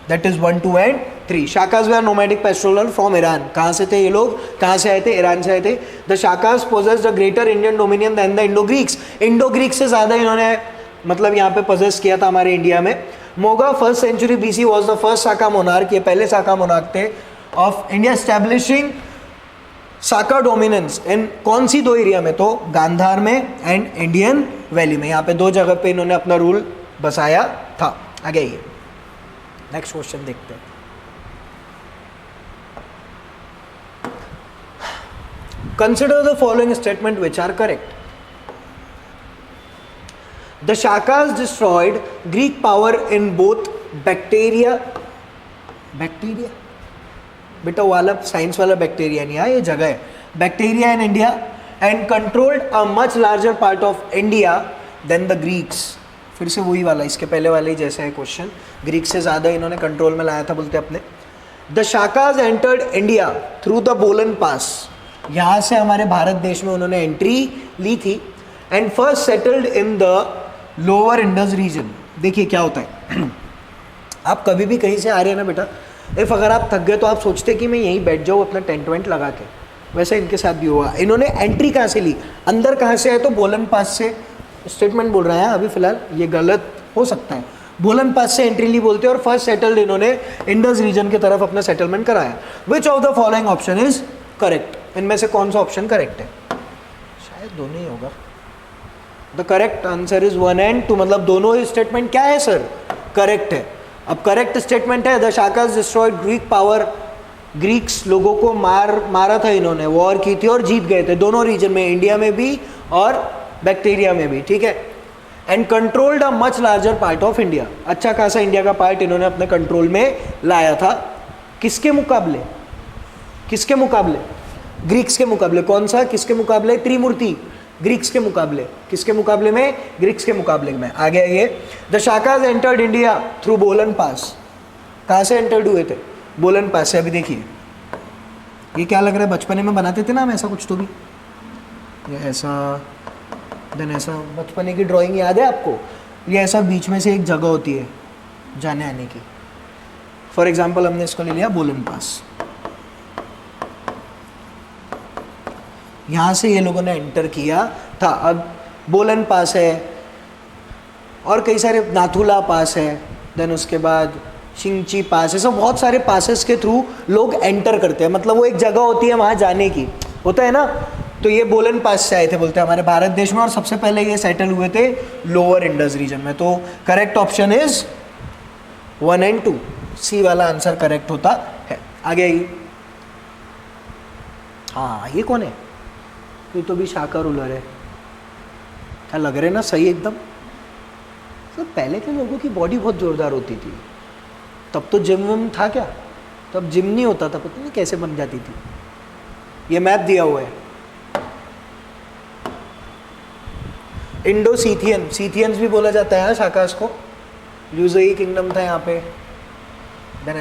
that is 1, 2 and 3. Shakas वे are nomadic pastoral from Iran. कहाँ से थे ये लोग? कहाँ से आए थे? ईरान से आए थे. The Shakas possessed the greater Indian dominion than the Indo Greeks. Indo Greeks से ज़्यादा इन्होंने मतलब यहाँ पे पोजेस किया था हमारे इंडिया में. Moga first century BC was the first Saka monarch. ये पहले साका मोनार्क थे of India establishing Saka dominance in कौन सी 2 एरिया में? तो गांधार में एंड इंडियन वैली में. यहाँ पे 2 जगह पे इन्होंने अपना रूल बसाया था. आगे आइए, नेक्स्ट क्वेश्चन देखते हैं. Consider the following statement which are correct. The Shakas destroyed Greek power in both Bactria बेटा वाला साइंस वाला बैक्टीरिया नहीं है, ये जगह है. Bactria in India and controlled a much larger part of India than the Greeks. फिर से वही वाला, इसके पहले वाले ही जैसा है क्वेश्चन. ग्रीक से ज़्यादा इन्होंने कंट्रोल में लाया था बोलते अपने. The Shakas entered India through the बोलन पास. यहाँ से हमारे भारत देश में उन्होंने एंट्री ली थी. And first settled in the lower Indus region. देखिए क्या होता है, आप कभी भी कहीं से आ रहे हैं ना बेटा, इफ़ अगर आप थक गए तो आप सोचते कि मैं यहीं बैठ जाऊँ अपना टेंट वेंट लगा के. वैसे इनके साथ भी हुआ. इन्होंने एंट्री कहाँ से ली? अंदर कहाँ से आए? तो बोलन पास से. स्टेटमेंट बोल रहे हैं अभी फिलहाल, ये गलत हो सकता है. बोलन पास से एंट्री ली बोलते हैं और फर्स्ट सेटल्ड इन्होंने इंडस रीजन की तरफ अपना सेटलमेंट कराया. विच of the following option is correct? इनमें से कौन सा ऑप्शन करेक्ट है? शायद दोनों ही होगा. The correct answer is 1 and 2. मतलब दोनों ही स्टेटमेंट क्या है सर? करेक्ट है. अब करेक्ट स्टेटमेंट है the Shakas destroyed Greek power. Greeks लोगों को मारा था इन्होंने, वॉर की थी और जीत गए थे दोनों रीजन में, इंडिया में भी और बैक्टीरिया में भी. ठीक है. And controlled a much larger part of India. अच्छा खासा इंडिया का पार्ट इन्होंने अपने कंट्रोल में लाया था. किसके मुकाबले? किसके मुकाबले? ग्रीक्स के मुकाबले. कौन सा? किसके मुकाबले? त्रिमूर्ति. ग्रीक्स के मुकाबले. किसके मुकाबले में? ग्रीक्स के मुकाबले में. आगे आइए. The Shakas entered India through बोलन पास. कहाँ से एंटर्ड हुए थे? बोलन पास से. अभी देखिए ये क्या लग रहा है, बचपने में बनाते थे ना हम ऐसा कुछ, तो भी ये ऐसा देन ऐसा. बचपने की ड्राइंग याद है आपको? ये ऐसा बीच में से एक जगह होती है जाने आने की. फॉर एग्जाम्पल हमने इसको ले लिया बोलन पास. यहाँ से ये लोगों ने एंटर किया था. अब बोलन पास है और कई सारे, नाथुला पास है, देन उसके बाद शिंची पास है. सब बहुत सारे पासेस के थ्रू लोग एंटर करते हैं. मतलब वो एक जगह होती है वहाँ जाने की, होता है ना. तो ये बोलन पास से आए थे बोलते हैं हमारे भारत देश में, और सबसे पहले ये सेटल हुए थे लोअर इंडस रीजन में. तो correct option is 1 and 2. C वाला आंसर करेक्ट होता है. आगे आइए. हाँ, ये कौन है? ये तो भी शाका रूलर है. क्या लग रहे ना सही एकदम. तो पहले के लोगों की बॉडी बहुत जोरदार होती थी. तब तो जिम विम था क्या? तब जिम नहीं होता था, पता नहीं कैसे बन जाती थी. ये मैप दिया हुआ है. इंडो सीथियन, सीथियंस भी बोला जाता है शाकास को. यूजई किंगडम था यहाँ पे. देन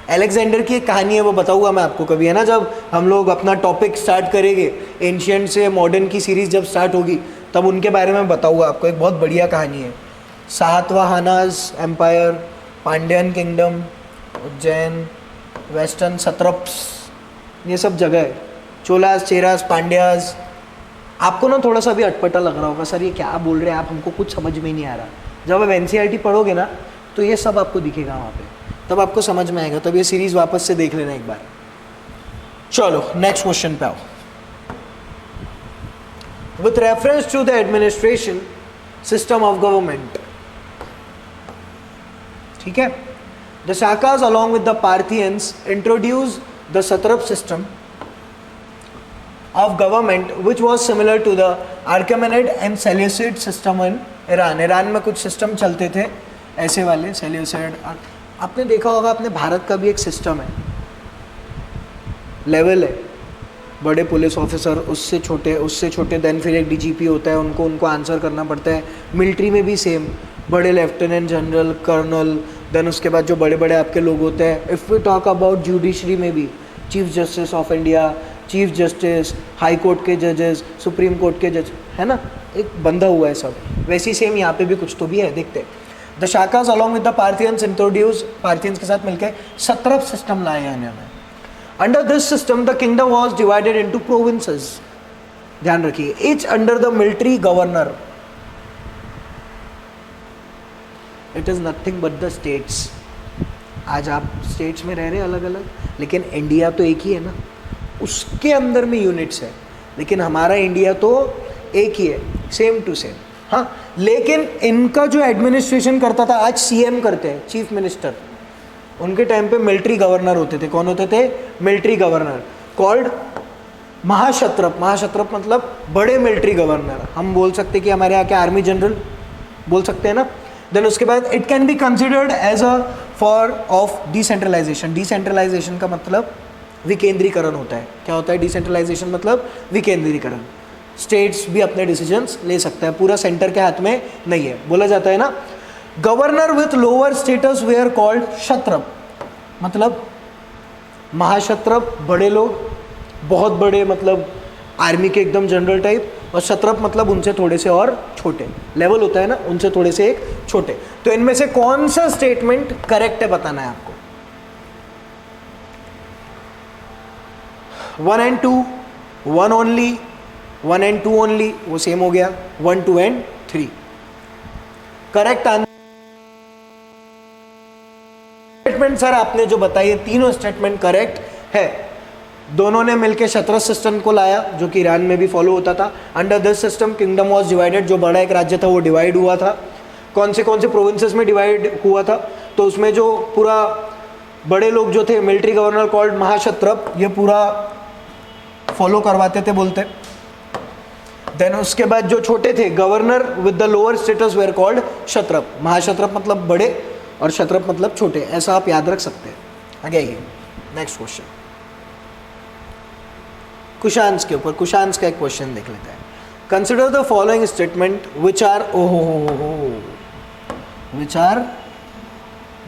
अलेक्जेंडर की एक कहानी है, वो बताऊंगा मैं आपको कभी, है ना, जब हम लोग अपना टॉपिक स्टार्ट करेंगे, एंशियंट से मॉडर्न की सीरीज़ जब स्टार्ट होगी तब उनके बारे में बताऊंगा आपको. एक बहुत बढ़िया कहानी है. Satavahanas empire Pandyan kingdom, Ujjain, western satraps, ये सब जगह है। चोलास, चेरास, पांड्यास। आपको ना थोड़ा सा भी अटपटा लग रहा होगा, सर ये क्या बोल रहे हैं आप, हमको कुछ समझ में ही नहीं आ रहा। जब आप NCERT पढ़ोगे ना तो ये सब आपको दिखेगा वहाँ पे, तब आपको समझ में आएगा। तब ये सीरीज वापस से देख लेना एक बार। चलो नेक्स्ट क्वेश्चन पे आओ। With reference to the administration system of government, ठीक है, the Shakas along with the Parthians introduce the satrap system of government which was similar to the Achaemenid and Seleucid system in Iran। Iran में कुछ सिस्टम चलते थे ऐसे वाले, सेल्यूसिड। आपने देखा होगा, अपने भारत का भी एक सिस्टम है, लेवल है, बड़े पुलिस ऑफिसर, उससे छोटे, देन फिर एक DGP होता है, उनको आंसर करना पड़ता है। मिलिट्री में भी सेम, बड़े लेफ्टिनेंट जनरल, कर्नल, देन उसके बाद जो बड़े बड़े आपके लोग होते हैं। If we talk about judiciary में भी chief justice of India, chief justice, high court के जजेस, सुप्रीम कोर्ट के जज, है ना, एक बंधा हुआ है सब। वैसे ही सेम यहाँ पे भी कुछ तो भी है, देखते हैं। The Shakas along with the Parthians introduce, Parthians के साथ मिलकर सत्रप सिस्टम लाया इन्होंने। Under this system the kingdom was divided into provinces. ध्यान रखिए, each under the military governor. It is nothing but the states. आज आप स्टेट्स में रह रहे हैं अलग अलग, लेकिन इंडिया तो एक ही है ना, उसके अंदर में यूनिट्स है, लेकिन हमारा इंडिया तो एक ही है, सेम टू सेम। हाँ, लेकिन इनका जो एडमिनिस्ट्रेशन करता था, आज CM करते हैं, चीफ मिनिस्टर। उनके टाइम पे मिलिट्री गवर्नर होते थे। कौन होते थे? Military governor, called mahakshatrap. Mahakshatrap मतलब बड़े मिलिट्री गवर्नर। हम बोल सकते कि हमारे यहाँ के आर्मी जनरल बोल सकते हैं ना। देन उसके बाद it can be considered as a form of decentralisation. Decentralisation का मतलब विकेंद्रीकरण होता है। क्या होता है डिसेंट्रलाइजेशन? मतलब विकेंद्रीकरण। स्टेट्स भी अपने डिसीजंस ले सकता है, पूरा सेंटर के हाथ में नहीं है। बोला जाता है ना, governor with lower status were called kshatrap. मतलब महाक्षत्रप बड़े लोग, बहुत बड़े, मतलब आर्मी के एकदम जनरल टाइप, और क्षत्रप मतलब उनसे थोड़े से और छोटे, लेवल होता है ना, उनसे थोड़े से एक छोटे। तो इनमें से कौन सा स्टेटमेंट करेक्ट है बताना है आपको। 1 and 2, 1 only, 1 and 2 only, वो सेम हो गया, 1, 2 and 3। Correct answer statement sir आपने जो बताई है, तीनों स्टेटमेंट करेक्ट है। दोनों ने मिलकर क्षत्रप सिस्टम को लाया, जो कि ईरान में भी फॉलो होता था। Under this system kingdom was divided, जो बड़ा एक राज्य था वो डिवाइड हुआ था। कौन से प्रोविंसेस में डिवाइड हुआ था? तो उसमें जो पूरा बड़े लोग जो थे, मिलिट्री गवर्नर कॉल्ड महाक्षत्रप, ये पूरा फॉलो करवाते थे, बोलते। देन उसके बाद जो छोटे थे, governor with the lower status were called kshatrap. Mahakshatrap मतलब बड़े और क्षत्रप मतलब छोटे, ऐसा आप याद रख सकते हैं। आगे आइए, नेक्स्ट क्वेश्चन कुशांस के ऊपर। कुशांस का एक क्वेश्चन देख लेते हैं। Consider the following statement which are which are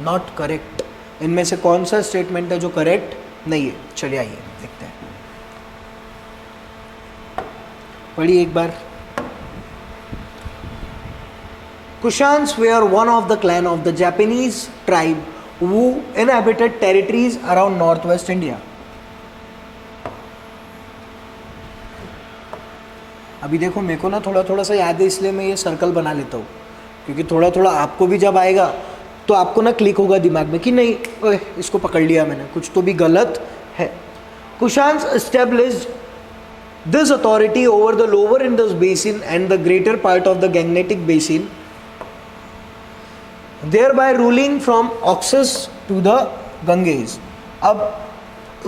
not correct. इनमें से कौन सा स्टेटमेंट है जो करेक्ट नहीं है? चलिए आइए देखते हैं, पढ़िए एक बार। Kushans were one of the clan of the Japanese tribe who inhabited territories around northwest India. अभी देखो, मेरे को ना थोड़ा थोड़ा सा याद है, इसलिए मैं ये सर्कल बना लेता हूँ, क्योंकि थोड़ा थोड़ा आपको भी जब आएगा तो आपको ना क्लिक होगा दिमाग में कि नहीं, ओए इसको पकड़ लिया मैंने, कुछ तो भी गलत है। Kushans established this authority over the lower Indus basin and the greater part of the Gangetic basin, thereby ruling from Oxus to the Ganges. अब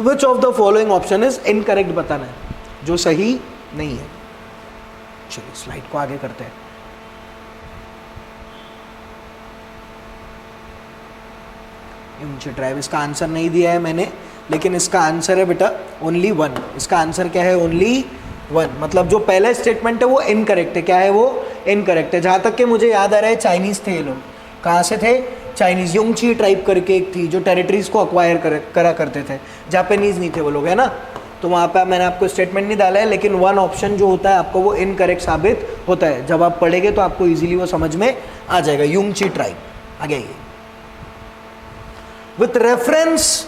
which of the following option is incorrect बताना है, जो सही नहीं है। चलिए स्लाइड को आगे करते हैं। ऊंचे ट्राइब, इसका आंसर नहीं दिया है मैंने, लेकिन इसका आंसर है बेटा ओनली 1। इसका आंसर क्या है? ओनली 1। मतलब जो पहला स्टेटमेंट है वो इनकरेक्ट है। क्या है वो? इनकरेक्ट है। जहाँ तक कि मुझे याद आ रहा है, चाइनीज़ थे ये लोग। कहाँ से थे? चाइनीज़। युंगची ट्राइब करके एक थी जो टेरिटरीज़ को अक्वायर करा करते थे। जापानीज़ नहीं थे वो लोग, है ना। तो वहाँ पे मैंने आपको स्टेटमेंट नहीं डाला है, लेकिन 1 ऑप्शन जो होता है आपको वो इनकरेक्ट साबित होता है। जब आप पढ़ेंगे तो आपको ईजिली वो समझ में आ जाएगा। युंगची ट्राइब। आगे आइए, विथ रेफरेंस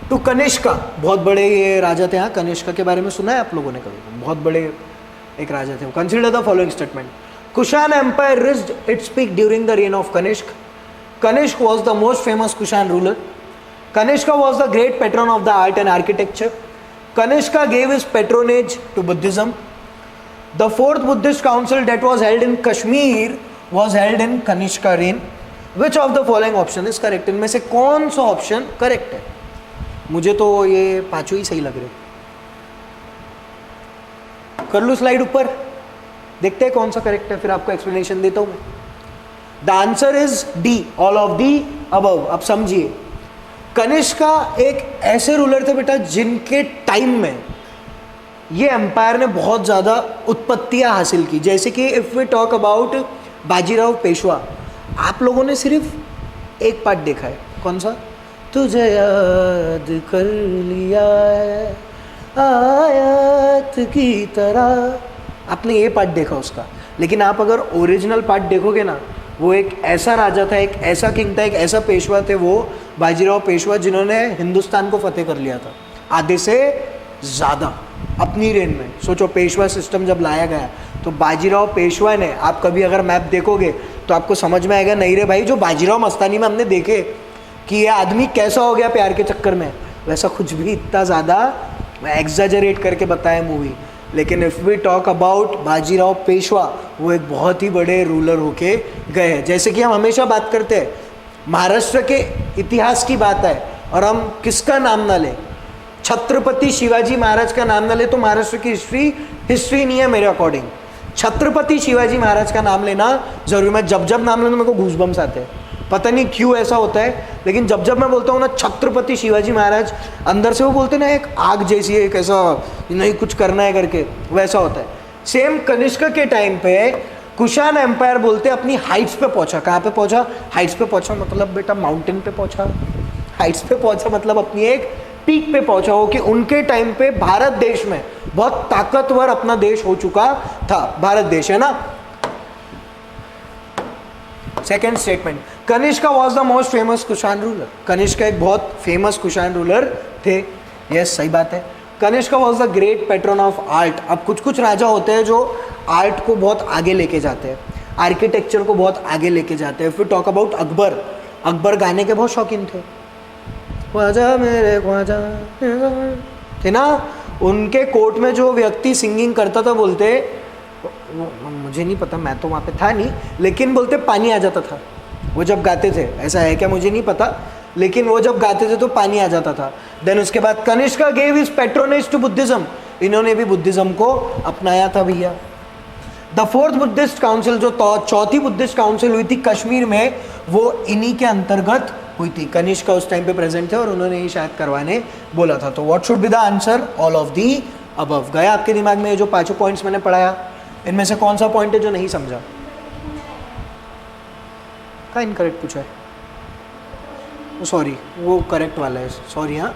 टू कनिष्का। बहुत बड़े ये राजा थे। हाँ, कनिष्का के बारे में सुना है आप लोगों ने कभी? बहुत बड़े एक राजा थे। Consider the following statement. Kushan empire reached its peak during the reign of Kanishka. Kanishka was the most famous Kushan ruler. Kanishka was the great patron of the art and architecture. Kanishka gave his patronage to Buddhism. The fourth Buddhist council that was held in Kashmir was held in Kanishka reign. Which of the following option is correct? इनमें से कौन सा ऑप्शन करेक्ट है? मुझे तो ये पांचों ही सही लग रहे। कर लूँ स्लाइड ऊपर, देखते हैं कौन सा करेक्ट है, फिर आपको एक्सप्लेनेशन देता हूँ मैं। The answer is D, all of the above. अब समझिए, कनिष्का एक ऐसे रूलर थे बेटा जिनके टाइम में ये एम्पायर ने बहुत ज़्यादा उत्पत्तियां हासिल की। जैसे कि if we talk about Bajirao Peshwa, आप लोगों ने सिर्फ एक पार्ट देखा है, कौन सा? तुझे याद कर लिया है आयत की तरह, आपने ये पार्ट देखा उसका। लेकिन आप अगर ओरिजिनल पार्ट देखोगे ना, वो एक ऐसा राजा था, एक ऐसा किंग था, एक ऐसा पेशवा थे वो बाजीराव पेशवा, जिन्होंने हिंदुस्तान को फतेह कर लिया था आधे से ज़्यादा अपनी रेन में। सोचो, पेशवा सिस्टम जब लाया गया तो बाजीराव पेशवा ने, आप कभी अगर मैप देखोगे तो आपको समझ में आएगा, नहीं रे भाई, जो बाजीराव मस्तानी में हमने देखे कि ये आदमी कैसा हो गया प्यार के चक्कर में, वैसा कुछ भी इतना ज़्यादा एग्जैजरेट करके बताया मूवी। लेकिन if we talk about Bajirao Peshwa, वो एक बहुत ही बड़े रूलर होके गए। जैसे कि हम हमेशा बात करते हैं, महाराष्ट्र के इतिहास की बात है और हम किसका नाम ना लें, छत्रपति शिवाजी महाराज का नाम ना ले, तो महाराष्ट्र की हिस्ट्री नहीं है मेरे अकॉर्डिंग। छत्रपति शिवाजी महाराज का नाम लेना जरूरी। मैं जब जब नाम लेना मेरे को गूज़बम्स आते हैं, पता नहीं क्यों ऐसा होता है, लेकिन जब जब मैं बोलता हूँ ना छत्रपति शिवाजी महाराज, अंदर से वो बोलते ना एक आग जैसी है, एक ऐसा नहीं कुछ करना है करके, वैसा होता है। सेम कनिष्क के टाइम पे कुशान एम्पायर बोलते अपनी हाइट्स पे पहुंचा। कहाँ पे पहुंचा? हाइट्स पे पहुंचा मतलब बेटा माउंटेन पे पहुंचा। हाइट्स पे पहुंचा मतलब अपनी एक पीक पे पहुंचा हो, कि उनके टाइम पे भारत देश में बहुत ताकतवर अपना देश हो चुका था। भारत देश है ना। Second statement, Kanishka was the most famous Kushan ruler. Kanishka एक बहुत फेमस कुशान रूलर थे। यस, सही बात है। Kanishka was the great pattern of art. अब कुछ कुछ राजा होते हैं जो आर्ट को बहुत आगे लेके जाते हैं, आर्किटेक्चर को बहुत आगे लेके जाते हैं। फिर टॉक अबाउट अकबर, अकबर गाने के बहुत शौकीन थे। ख्वाजा मेरे ख्वाजा थे ना। उनके कोर्ट में जो व्यक्ति सिंगिंग करता था, बोलते, मुझे नहीं पता, मैं तो वहाँ पे था नहीं, लेकिन बोलते पानी आ जाता था वो जब गाते थे। ऐसा है क्या मुझे नहीं पता, लेकिन वो जब गाते थे तो पानी आ जाता था। देन उसके बाद Kanishka gave his patronage to Buddhism. इन्होंने भी बुद्धिज्म को अपनाया था भैया। द फोर्थ बुद्धिस्ट काउंसिल, जो चौथी बुद्धिस्ट काउंसिल हुई थी कश्मीर में, वो इन्हीं के अंतर्गत हुई थी। कनिष्का उस टाइम पे प्रेजेंट थे और उन्होंने ही शायद करवाने बोला था। तो what should be the answer? All of the above. गया आपके दिमाग में? ये जो पांचों पॉइंट्स मैंने पढ़ाया, इनमें से कौन सा पॉइंट है जो नहीं समझा? क्या इनकरेक्ट पूछा है? सॉरी, वो करेक्ट वाला है, सॉरी। हाँ,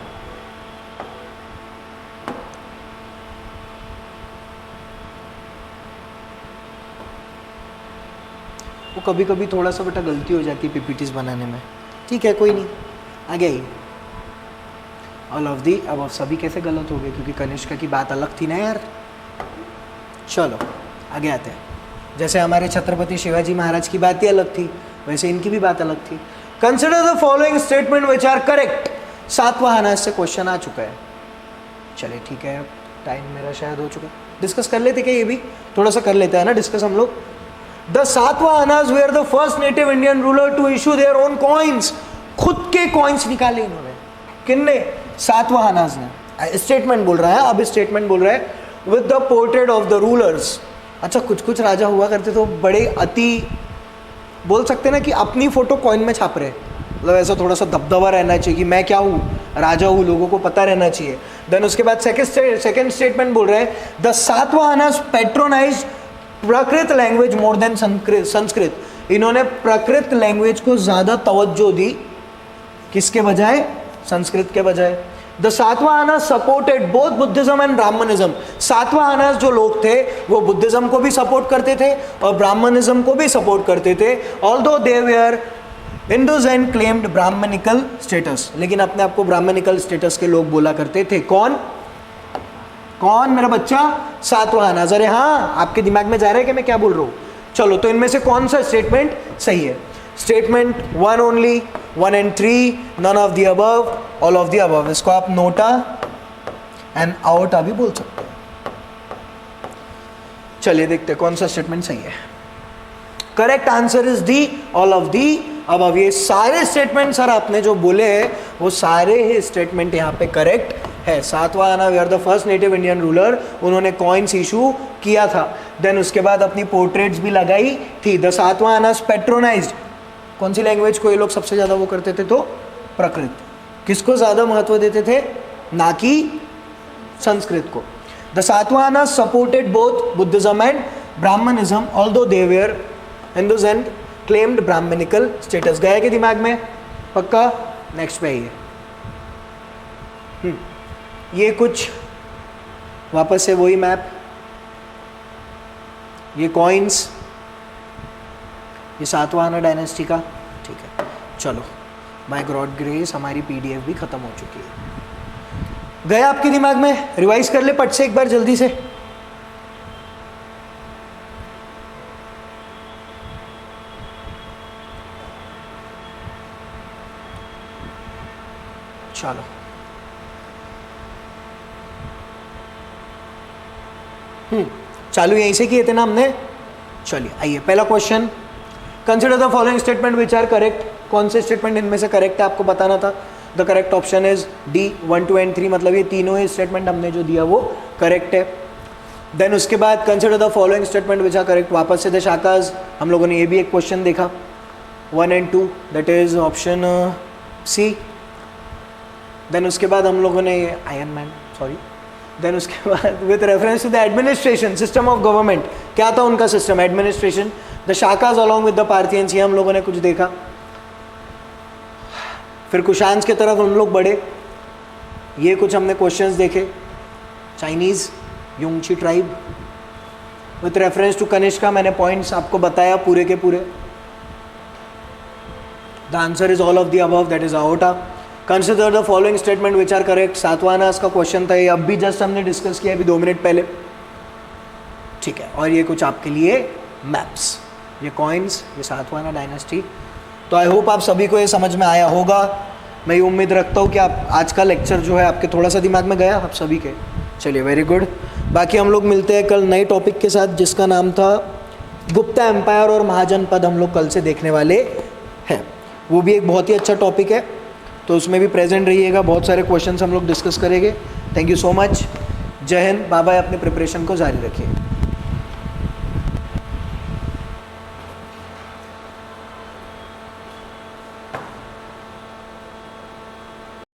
वो कभी कभी थोड़ा सा बेटा गलती हो जाती है पीपीटीज बनाने में। ठीक है, कोई नहीं, आगे आइए। ऑल ऑफ दी अब सभी कैसे गलत हो गए? क्योंकि कनिष्का की बात अलग थी ना यार। चलो आगे आते हैं। जैसे हमारे छत्रपति शिवाजी महाराज की बात ही अलग थी, वैसे इनकी भी बात अलग थी। Consider the following statement which are correct. 7वां अनाज से क्वेश्चन आ चुका है। चलिए ठीक है, टाइम मेरा शायद हो चुका है। डिस्कस कर लेते क्या? ये भी थोड़ा सा कर लेते हैं ना डिस्कस हम लोग। द 7वां अनाज were the first native Indian ruler to issue their own coins. खुद के कॉइन्स निकाले इन्होंने। किनने? 7वां अनाज ने। स्टेटमेंट बोल रहा है, अब स्टेटमेंट बोल रहा है with the portrait of the rulers. अच्छा, कुछ कुछ राजा हुआ करते तो बड़े अति, बोल सकते ना कि अपनी फोटो कॉइन में छाप रहे, मतलब ऐसा थोड़ा सा दबदबा रहना चाहिए कि मैं क्या हूँ, राजा हूँ, लोगों को पता रहना चाहिए। देन उसके बाद सेकंड स्टेटमेंट बोल रहे हैं द 7वां अनाज पैट्रोनाइज प्राकृत लैंग्वेज मोर देन संस्कृत। इन्होंने प्राकृत लैंग्वेज को ज़्यादा तवज्जो दी, किसके बजाय? संस्कृत के बजाय। द 7वां अनाज supported both Buddhism and Brahmanism. 7वां अनाज जो लोग थे वो बुद्धिज्म को भी सपोर्ट करते थे और ब्राह्मणिज्म को भी सपोर्ट करते थे। Although they were Hindus and claimed Brahmanical status, लेकिन अपने आप को ब्राह्मणिकल स्टेटस के लोग बोला करते थे। कौन कौन मेरा बच्चा? सातवाहन। अरे हाँ, आपके दिमाग में जा रहा है कि मैं क्या बोल रहा हूँ? चलो, तो इनमें से कौन सा स्टेटमेंट सही है? Statement 1 only, 1 and 3, none of the above, all of the above. इसको आप नोटा एंड आउटा भी बोल सकते हैं। चलिए देखते हैं कौन सा स्टेटमेंट सही है। Correct answer is the all of the above. ये सारे स्टेटमेंट सर आपने जो बोले हैं वो सारे ही स्टेटमेंट यहाँ पे करेक्ट है। Satavahana we are the first native Indian ruler, उन्होंने कॉइन्स इशू किया था। देन उसके बाद अपनी पोर्ट्रेट्स भी लगाई थी। द सातवाहनास पेट्रोनाइज्ड, कौन सी लैंग्वेज को ये लोग सबसे ज़्यादा वो करते थे? तो प्राकृत। किसको ज़्यादा महत्व देते थे? ना कि संस्कृत को। The Satavahanas supported both Buddhism and Brahmanism, although they were Hindus and claimed Brahmanical status. गया के दिमाग में? पक्का? नेक्स्ट पे ही है। ये कुछ वापस से वही मैप, ये कॉइन्स, ये सातवाहना डायनेस्टी का। ठीक है, चलो, बाय गॉड ग्रेस हमारी पीडीएफ भी खत्म हो चुकी है। गया आपके दिमाग में? रिवाइज कर ले पट से एक बार जल्दी से। चलो, चालू यहीं से किए थे ना हमने। चलिए आइए, पहला question, consider the following statement which are correct. कौन से स्टेटमेंट इनमें से करेक्ट है आपको बताना था। The correct option is D 1, 2 and 3, मतलब ये तीनों ही स्टेटमेंट हमने जो दिया वो करेक्ट है। देन उसके बाद consider the following statement which are correct. वापस से द शाखाज, हम लोगों ने ये भी एक क्वेश्चन देखा 1 and 2, that is option C. Then उसके बाद हम लोगों ने आयरन मैन, सॉरी, देन उसके बाद with reference to the administration system of government, क्या था उनका system? Administration. The Shakas along with the Parthians, ये हम लोगों ने कुछ देखा। फिर कुशान्स की तरफ हम लोग बढ़े, ये कुछ हमने क्वेश्चंस देखे। चाइनीज युंगची tribe with reference to Kanishka, मैंने पॉइंट्स आपको बताया पूरे के पूरे। The answer is all of the above, that is AOTA. Consider the following statement which are correct. Satavahanas का क्वेश्चन था ये, अब भी जस्ट हमने डिस्कस किया अभी 2 मिनट पहले। ठीक है, और ये कुछ आपके लिए मैप्स, ये कॉइन्स, ये सातवाहना डायनेस्टी। तो आई होप आप सभी को ये समझ में आया होगा। मैं ये उम्मीद रखता हूँ कि आप आज का लेक्चर जो है आपके थोड़ा सा दिमाग में गया आप सभी के। चलिए, वेरी गुड। बाकी हम लोग मिलते हैं कल नए टॉपिक के साथ जिसका नाम था गुप्ता एम्पायर और महाजनपद। हम लोग कल से देखने वाले हैं, वो भी एक बहुत ही अच्छा टॉपिक है, तो उसमें भी प्रेजेंट रहिएगा। बहुत सारे क्वेश्चंस हम लोग डिस्कस करेंगे। Thank you so much. जय हिंद, बाय बाय। अपने प्रिपरेशन को जारी रखिए।